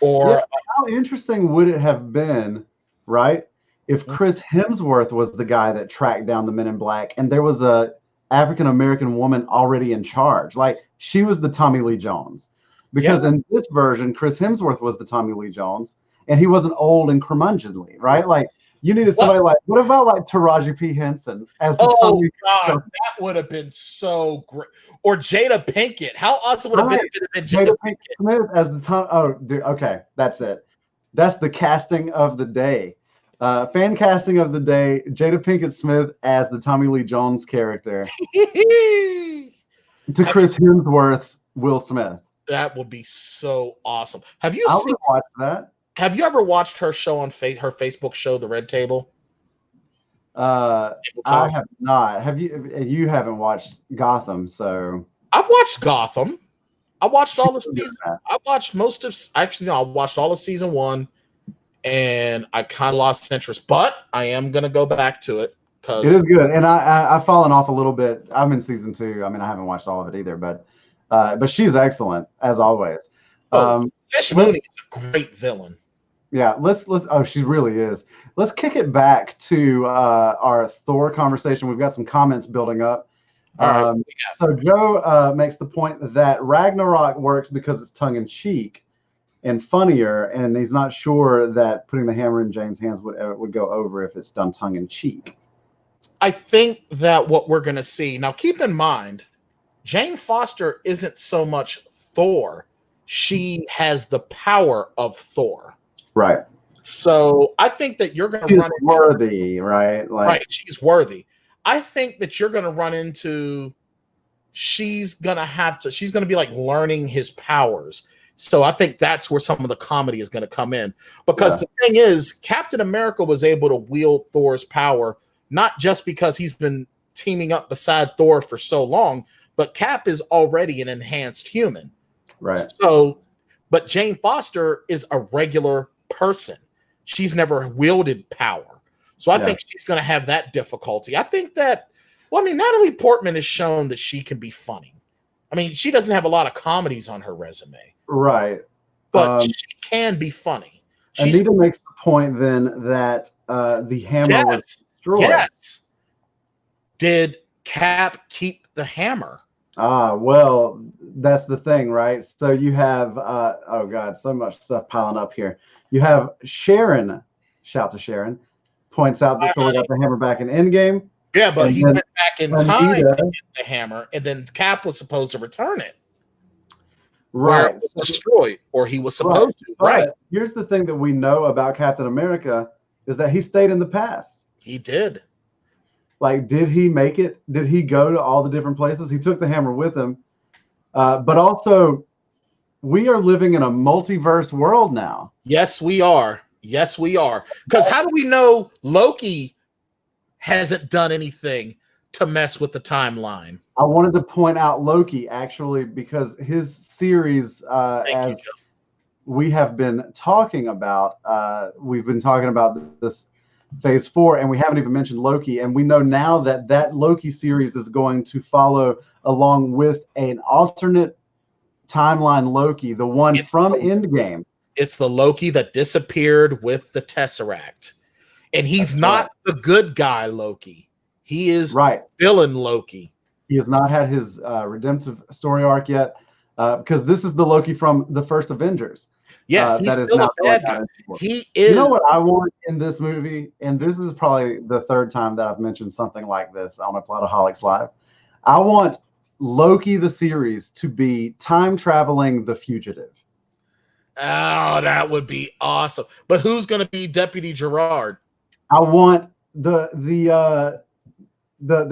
Or how interesting would it have been, right, if Chris Hemsworth was the guy that tracked down the Men in Black and there was a African-American woman already in charge? Like, she was the Tommy Lee Jones. Because in this version, Chris Hemsworth was the Tommy Lee Jones, and he wasn't old and curmudgeonly, right? Like, you needed somebody what about like Taraji P. Henson as the Tommy God, that would have been so great. Or Jada Pinkett. How awesome would have been if it had been Jada Pinkett Smith as the Tom? Oh, dude, okay, that's it. That's the casting of the day. Fan casting of the day, Jada Pinkett Smith as the Tommy Lee Jones character to Chris Hemsworth's Will Smith. That would be so awesome. Have you watched that? Have you ever watched her show on her Facebook show, The Red Table? I have not. Have you? You haven't watched Gotham, so I've watched Gotham. I watched all of season. I watched most of. Actually, no, I watched all of season 1, and I kind of lost interest. But I am gonna go back to it because it is good. And I've fallen off a little bit. I'm in season 2. I mean, I haven't watched all of it either, but she's excellent as always. Fish Mooney is a great villain. Yeah, let's. Oh, she really is. Let's kick it back to our Thor conversation. We've got some comments building up. All right. So Joe makes the point that Ragnarok works because it's tongue in cheek and funnier, and he's not sure that putting the hammer in Jane's hands would go over if it's done tongue in cheek. I think that what we're going to see now. Keep in mind, Jane Foster isn't so much Thor; she has the power of Thor. Right. So I think that you're going to run into worthy, right? Right. She's worthy. I think that you're going to run into. She's going to be like learning his powers. So I think that's where some of the comedy is going to come in, because the thing is, Captain America was able to wield Thor's power, not just because he's been teaming up beside Thor for so long, but Cap is already an enhanced human. Right. So, but Jane Foster is a regular person. She's never wielded power. So I think she's going to have that difficulty. I think that, Natalie Portman has shown that she can be funny. I mean, she doesn't have a lot of comedies on her resume. Right. But she can be funny. Anita makes the point then that the hammer was destroyed. Yes. Did Cap keep the hammer? Well, that's the thing, right? So you have, oh God, so much stuff piling up here. You have Sharon, shout to Sharon, points out that Thor got the hammer back in Endgame. Yeah, but he went back in time to get the hammer, and then Cap was supposed to return it. Right. It was destroyed, or he was supposed to. Right. Here's the thing that we know about Captain America is that he stayed in the past. He did. Like, did he make it? Did he go to all the different places? He took the hammer with him. But also, we are living in a multiverse world now. Yes, we are. Yes, we are. Because how do we know Loki hasn't done anything to mess with the timeline? I wanted to point out Loki, actually, because his series, as we have been talking about, we've been talking about this Phase 4, and we haven't even mentioned Loki. And we know now that that Loki series is going to follow along with an alternate timeline Loki, the one from Endgame. It's the Loki that disappeared with the Tesseract. And he's not the good guy Loki. He is villain Loki. He has not had his redemptive story arc yet, because this is the Loki from the first Avengers. Yeah, he's still a bad guy. He is. You know what I want in this movie? And this is probably the third time that I've mentioned something like this on Plotaholics Live. I want Loki, the series, to be time traveling the fugitive. Oh, that would be awesome. But who's going to be Deputy Gerard? I want the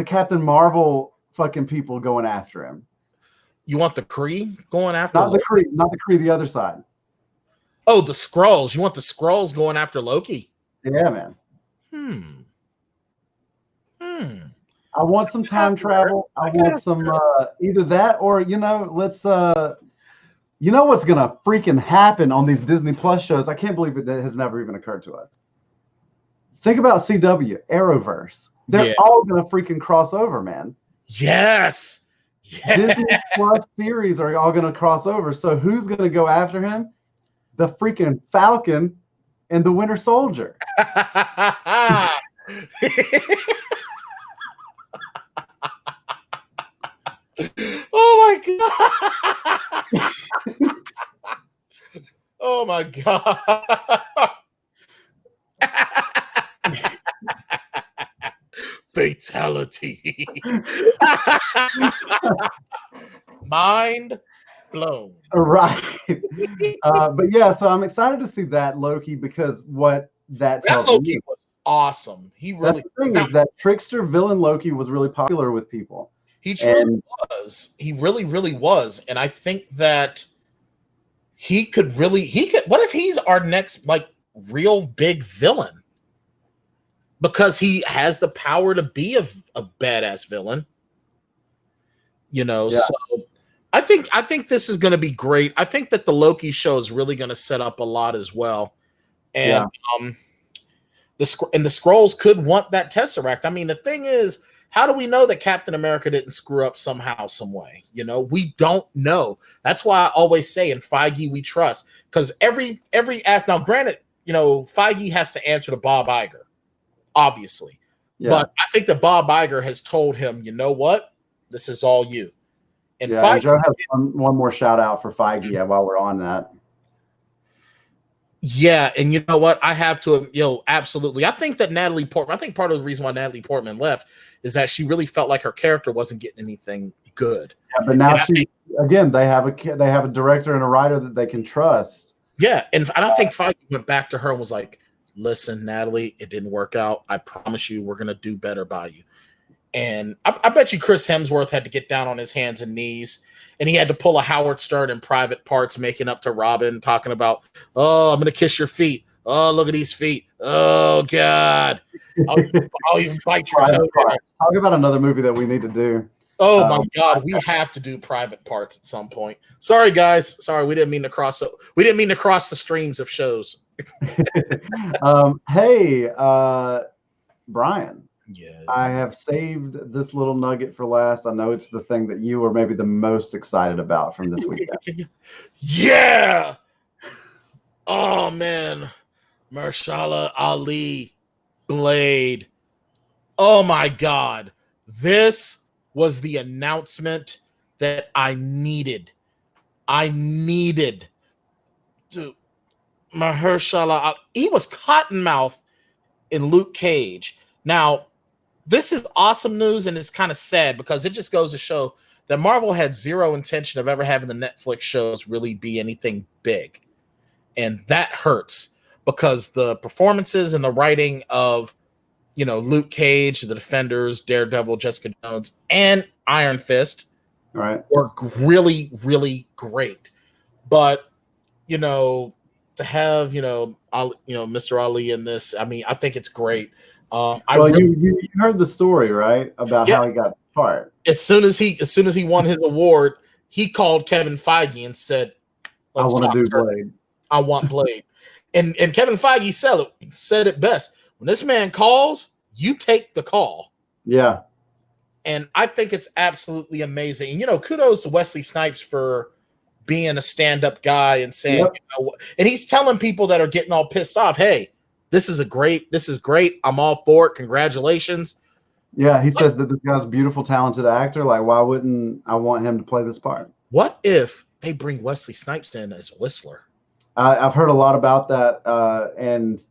Captain Marvel fucking people going after him. You want the Kree going after? Not the Kree, the other side. Oh, the Skrulls. You want the Skrulls going after Loki? Yeah, man. I want some time travel. I want some either that or let's you know what's gonna freaking happen on these Disney Plus shows? I can't believe it has never even occurred to us. Think about CW, Arrowverse. They're all gonna freaking cross over, man. Yes. Disney Plus series are all gonna cross over. So who's gonna go after him? The freaking Falcon and the Winter Soldier. Oh my god! Oh my god! Fatality. Mind blown. Right. But yeah, so I'm excited to see that Loki, because what that tells Loki me was awesome. He really. The thing is that trickster villain Loki was really popular with people. He truly was. He really, really was. And I think that he could. What if he's our next real big villain? Because he has the power to be a badass villain. So I think this is going to be great. I think that the Loki show is really going to set up a lot as well. And the Skrulls could want that Tesseract. I mean, the thing is, how do we know that Captain America didn't screw up somehow, some way? You know, we don't know. That's why I always say in Feige we trust, because every ask. Now, granted, you know, Feige has to answer to Bob Iger, obviously, but I think that Bob Iger has told him, you know what, this is all you. And Feige, and Joe has one more shout out for Feige while we're on that. Yeah, and you know what? I have to, absolutely. I think that Natalie Portman, I think part of the reason why Natalie Portman left is that she really felt like her character wasn't getting anything good. Yeah, but now they have a director and a writer that they can trust. Yeah, and I think Feige went back to her and was like, listen, Natalie, it didn't work out. I promise you we're going to do better by you. And I bet you Chris Hemsworth had to get down on his hands and knees, and he had to pull a Howard Stern in Private Parts, making up to Robin, talking about, oh, I'm going to kiss your feet. Oh, look at these feet. Oh, God. I'll even bite your toe. Talk about another movie that we need to do. Oh, my God. We have to do Private Parts at some point. Sorry, guys. Sorry, we didn't mean to cross the streams of shows. Hey, Bryan. Yeah. I have saved this little nugget for last. I know it's the thing that you were maybe the most excited about from this weekend. Yeah. Oh, man. Mahershala Ali, Blade. Oh, my God. This was the announcement that I needed. To Mahershala. He was Cottonmouth in Luke Cage. Now, this is awesome news, and it's kind of sad because it just goes to show that Marvel had zero intention of ever having the Netflix shows really be anything big. And that hurts because the performances and the writing of, Luke Cage, The Defenders, Daredevil, Jessica Jones, and Iron Fist were really, really great. But, to have, Mr. Ali in this, I mean, I think it's great. You heard the story, right? About how he got the part. As soon as he won his award, he called Kevin Feige and said, I want to do Blade. I want Blade. and Kevin Feige said it best. When this man calls, you take the call. Yeah. And I think it's absolutely amazing. And, kudos to Wesley Snipes for being a stand-up guy and saying, and he's telling people that are getting all pissed off, hey, this is great. I'm all for it. Congratulations. Yeah, he says that this guy's a beautiful, talented actor. Like, why wouldn't I want him to play this part? What if they bring Wesley Snipes in as Whistler? I've heard a lot about that, and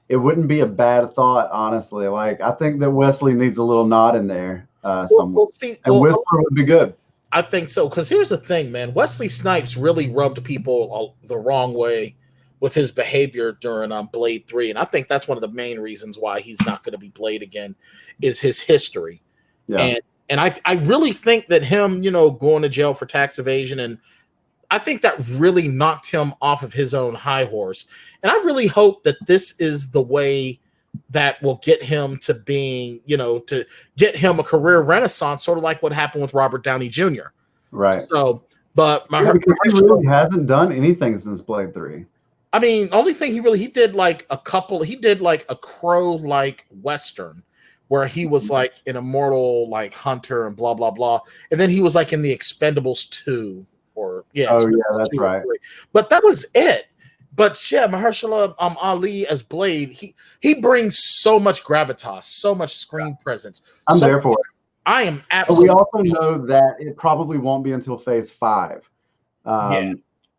it wouldn't be a bad thought, honestly. Like, I think that Wesley needs a little nod in there somewhere. Whistler would be good. I think so, because here's the thing, man. Wesley Snipes really rubbed people the wrong way with his behavior during Blade 3. And I think that's one of the main reasons why he's not going to be Blade again is his history. Yeah. And I really think that him, going to jail for tax evasion, and I think that really knocked him off of his own high horse. And I really hope that this is the way that will get him to being, to get him a career renaissance, sort of like what happened with Robert Downey Jr. Right. So, but he really hasn't done anything since Blade 3. I mean, only thing he did like a Crow-like Western where he was like an immortal like hunter and blah, blah, blah. And then he was like in the Expendables 2 that's right. But that was it. But yeah, Mahershala Ali as Blade, he brings so much gravitas, so much screen presence. I'm there for it. I am absolutely. But we also know that it probably won't be until Phase 5. I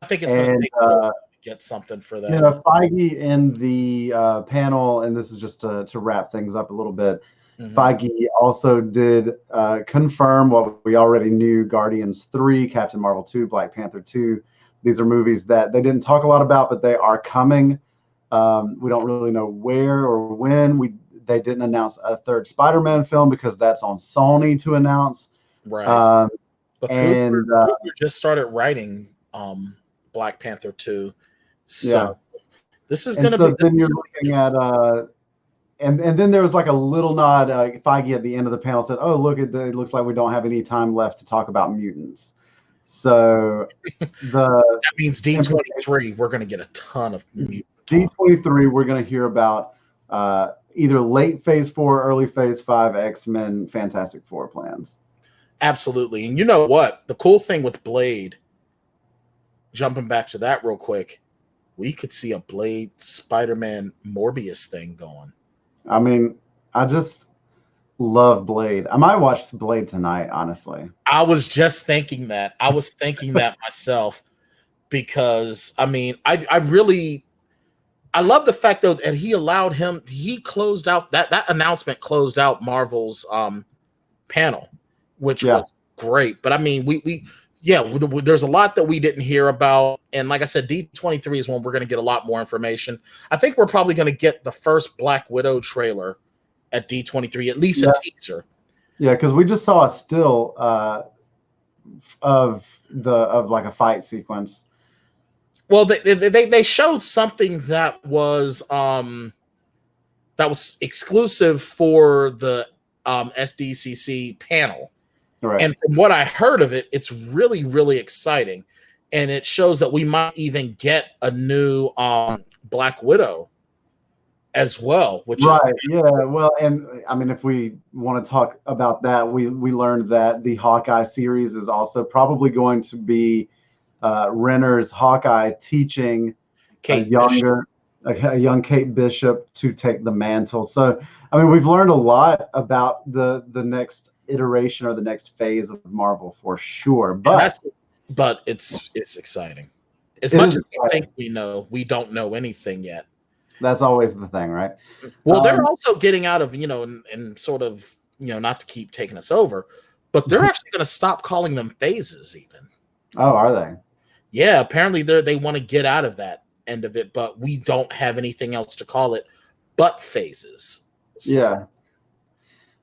think it's going to get something for that. Feige in the panel, and this is just to wrap things up a little bit. Mm-hmm. Feige also did confirm what we already knew: Guardians 3, Captain Marvel 2, Black Panther 2. These are movies that they didn't talk a lot about, but they are coming. We don't really know where or when. They didn't announce a third Spider-Man film because that's on Sony to announce. Right. But Cooper just started writing Black Panther 2. So this is going to be. Then you're looking at and then there was like a little nod. Feige at the end of the panel said, "Oh, look, it looks like we don't have any time left to talk about mutants." So that means D23. We're going to get a ton of mutants. D23. We're going to hear about either late Phase 4, early Phase 5 X-Men Fantastic Four plans. Absolutely. And you know what? The cool thing with Blade, jumping back to that real quick, we could see a Blade Spider-Man Morbius thing going. I mean, I just love Blade. I might watch Blade tonight, honestly. I was just thinking that. I was thinking that myself because, I mean, I love the fact, though, that he closed out, that announcement closed out Marvel's panel, which was great. But, I mean, there's a lot that we didn't hear about. And like I said, D23 is when we're going to get a lot more information. I think we're probably going to get the first Black Widow trailer at D23, at least a teaser. Yeah, because we just saw a still of like a fight sequence. Well, they showed something that was exclusive for the SDCC panel. Right. And from what I heard of it, it's really, really exciting. And it shows that we might even get a new Black Widow as well, which is well, and I mean, if we want to talk about that, we learned that the Hawkeye series is also probably going to be Renner's Hawkeye teaching a young Kate Bishop to take the mantle. So, I mean, we've learned a lot about the next iteration or the next phase of Marvel for sure. But it's exciting. As much as we think we know, we don't know anything yet. That's always the thing, right? Well, they're also getting out of, and sort of, not to keep taking us over, but they're actually going to stop calling them phases even. Oh, are they? Yeah, apparently they want to get out of that end of it, but we don't have anything else to call it but phases. Yeah.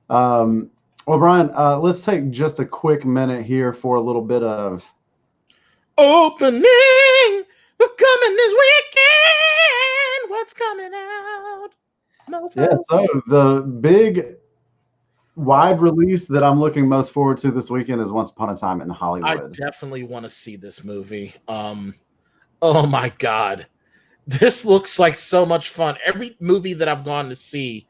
Well, Bryan, let's take just a quick minute here for a little bit of opening. We're coming this weekend. What's coming out? So the big wide release that I'm looking most forward to this weekend is Once Upon a Time in Hollywood. I definitely want to see this movie. Oh my God. This looks like so much fun. Every movie that I've gone to see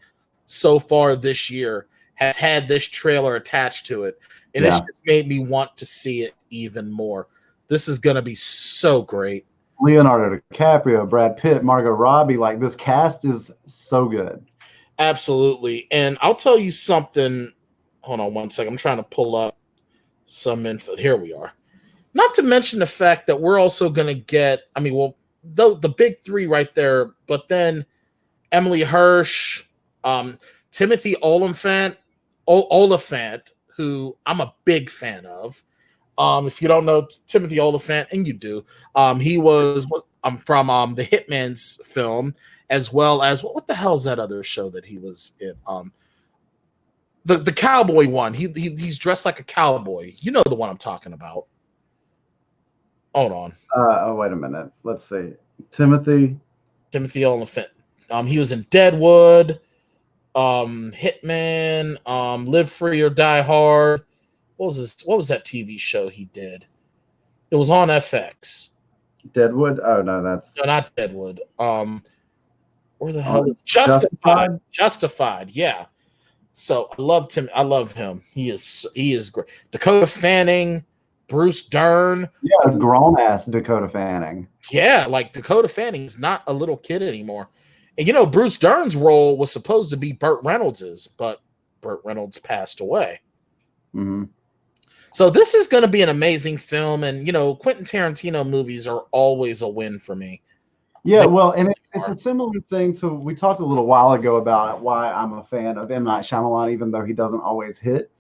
so far this year has had this trailer attached to it. And it's just made me want to see it even more. This is going to be so great. Leonardo DiCaprio, Brad Pitt, Margot Robbie, like this cast is so good. Absolutely. And I'll tell you something. Hold on one second. I'm trying to pull up some info. Here we are. Not to mention the fact that we're also going to get, the big three right there, but then Emily Hirsch, Timothy Oliphant, who I'm a big fan of. If you don't know Timothy Oliphant, and you do, he was from the Hitman's film, as well as what the hell's that other show that he was in? The cowboy one. He's dressed like a cowboy. You know the one I'm talking about. Hold on. Wait a minute. Let's see. Timothy Oliphant. He was in Deadwood, Hitman, Live Free or Die Hard. What was that TV show he did? It was on FX. Deadwood? Oh no, no, not Deadwood. Where the hell is Justified? Justified, yeah. So I love him. He is great. Dakota Fanning, Bruce Dern. Yeah, grown ass Dakota Fanning. Yeah, like Dakota Fanning's not a little kid anymore. And Bruce Dern's role was supposed to be Burt Reynolds's, but Burt Reynolds passed away. Mm-hmm. So this is going to be an amazing film, and Quentin Tarantino movies are always a win for me. Yeah, well, and it's a similar thing to, we talked a little while ago about why I'm a fan of M. Night Shyamalan, even though he doesn't always hit.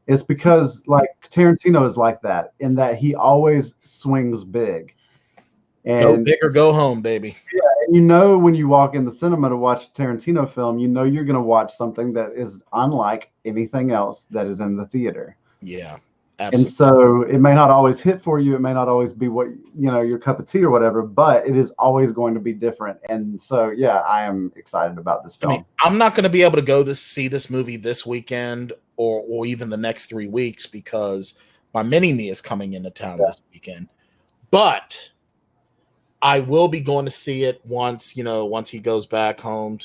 It's because like Tarantino is like that, in that he always swings big. And go big or go home, baby. Yeah, and when you walk in the cinema to watch a Tarantino film, you're going to watch something that is unlike anything else that is in the theater. Yeah. Absolutely. And so it may not always hit for you. It may not always be what, your cup of tea or whatever, but it is always going to be different. And so, yeah, I am excited about this film. I'm not going to be able to go to see this movie this weekend or even the next 3 weeks because my mini-me is coming into town this weekend. But I will be going to see it once he goes back home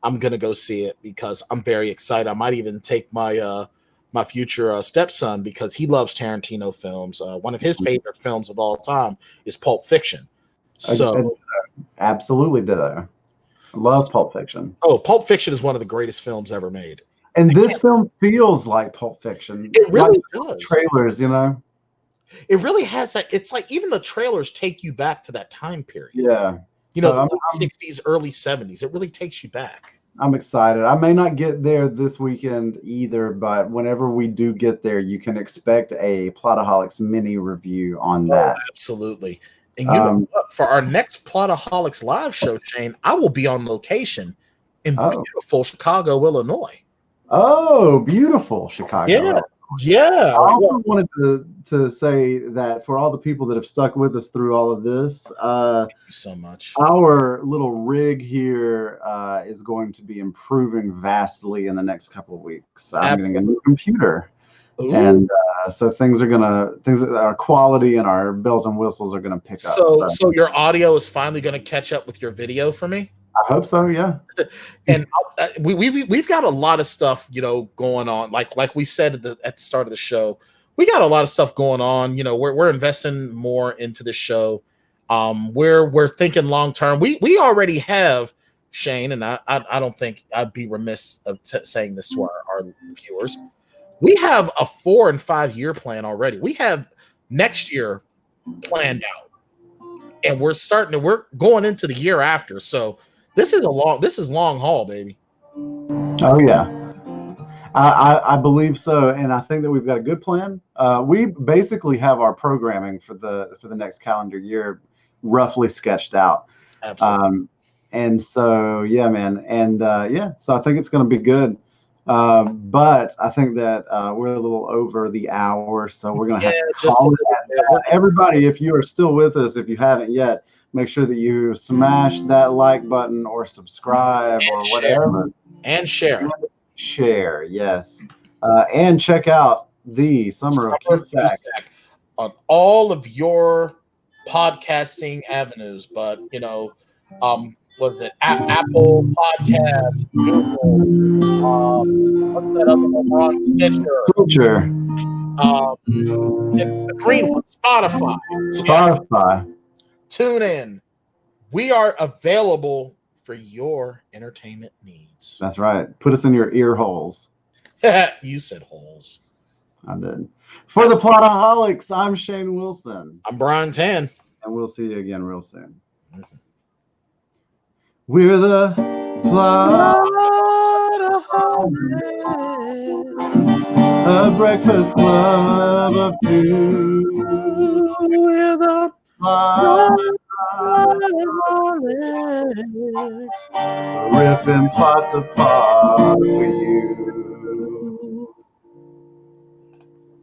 I'm going to go see it because I'm very excited. I might even take my my future stepson because he loves Tarantino films. One of his favorite films of all time is Pulp Fiction. So absolutely ditto. Love Pulp Fiction. Oh, Pulp Fiction is one of the greatest films ever made. And this film feels like Pulp Fiction. It really does. Trailers, It really has that. It's like even the trailers take you back to that time period. Yeah. The late 60s, early 70s. It really takes you back. I'm excited. I may not get there this weekend either, but whenever we do get there, you can expect a Plotaholics mini review on that. Absolutely. And you know what? For our next Plotaholics live show, Shane, I will be on location in beautiful Chicago, Illinois. Oh, beautiful Chicago. Yeah. I also wanted to say that for all the people that have stuck with us through all of this, thank you so much. Our little rig here is going to be improving vastly in the next couple of weeks. I'm getting a new computer. Ooh. And so our quality and our bells and whistles are gonna pick up. So your audio is finally gonna catch up with your video for me? I hope so, yeah. And we've got a lot of stuff, going on. Like we said at the start of the show, we got a lot of stuff going on. We're investing more into the show. We're thinking long term. We already have, Shane, and I don't think I'd be remiss of saying this to our viewers. We have a 4 and 5 year plan already. We have next year planned out, and we're going into the year after. So this is long haul, baby. Oh yeah, I believe so, and I think that we've got a good plan. We basically have our programming for the next calendar year roughly sketched out. Absolutely. And so yeah, man, and so I think it's going to be good. But I think that we're a little over the hour, so we're going to have to call it. Everybody, if you are still with us, if you haven't yet, make sure that you smash that like button or subscribe or whatever. And share. Share, yes. And check out the Summer of Cusack on all of your podcasting avenues, but was it Apple Podcasts, Google, what's that other one? Stitcher. And the green one, Spotify. Tune in. We are available for your entertainment needs. That's right. Put us in your ear holes. You said holes. I did. For the Plotaholics, I'm Shane Wilson. I'm Bryan Tan. And we'll see you again real soon. Mm-hmm. We're the Plotaholics, a breakfast club of two. We're the Plotaholics, ripping plots apart for you.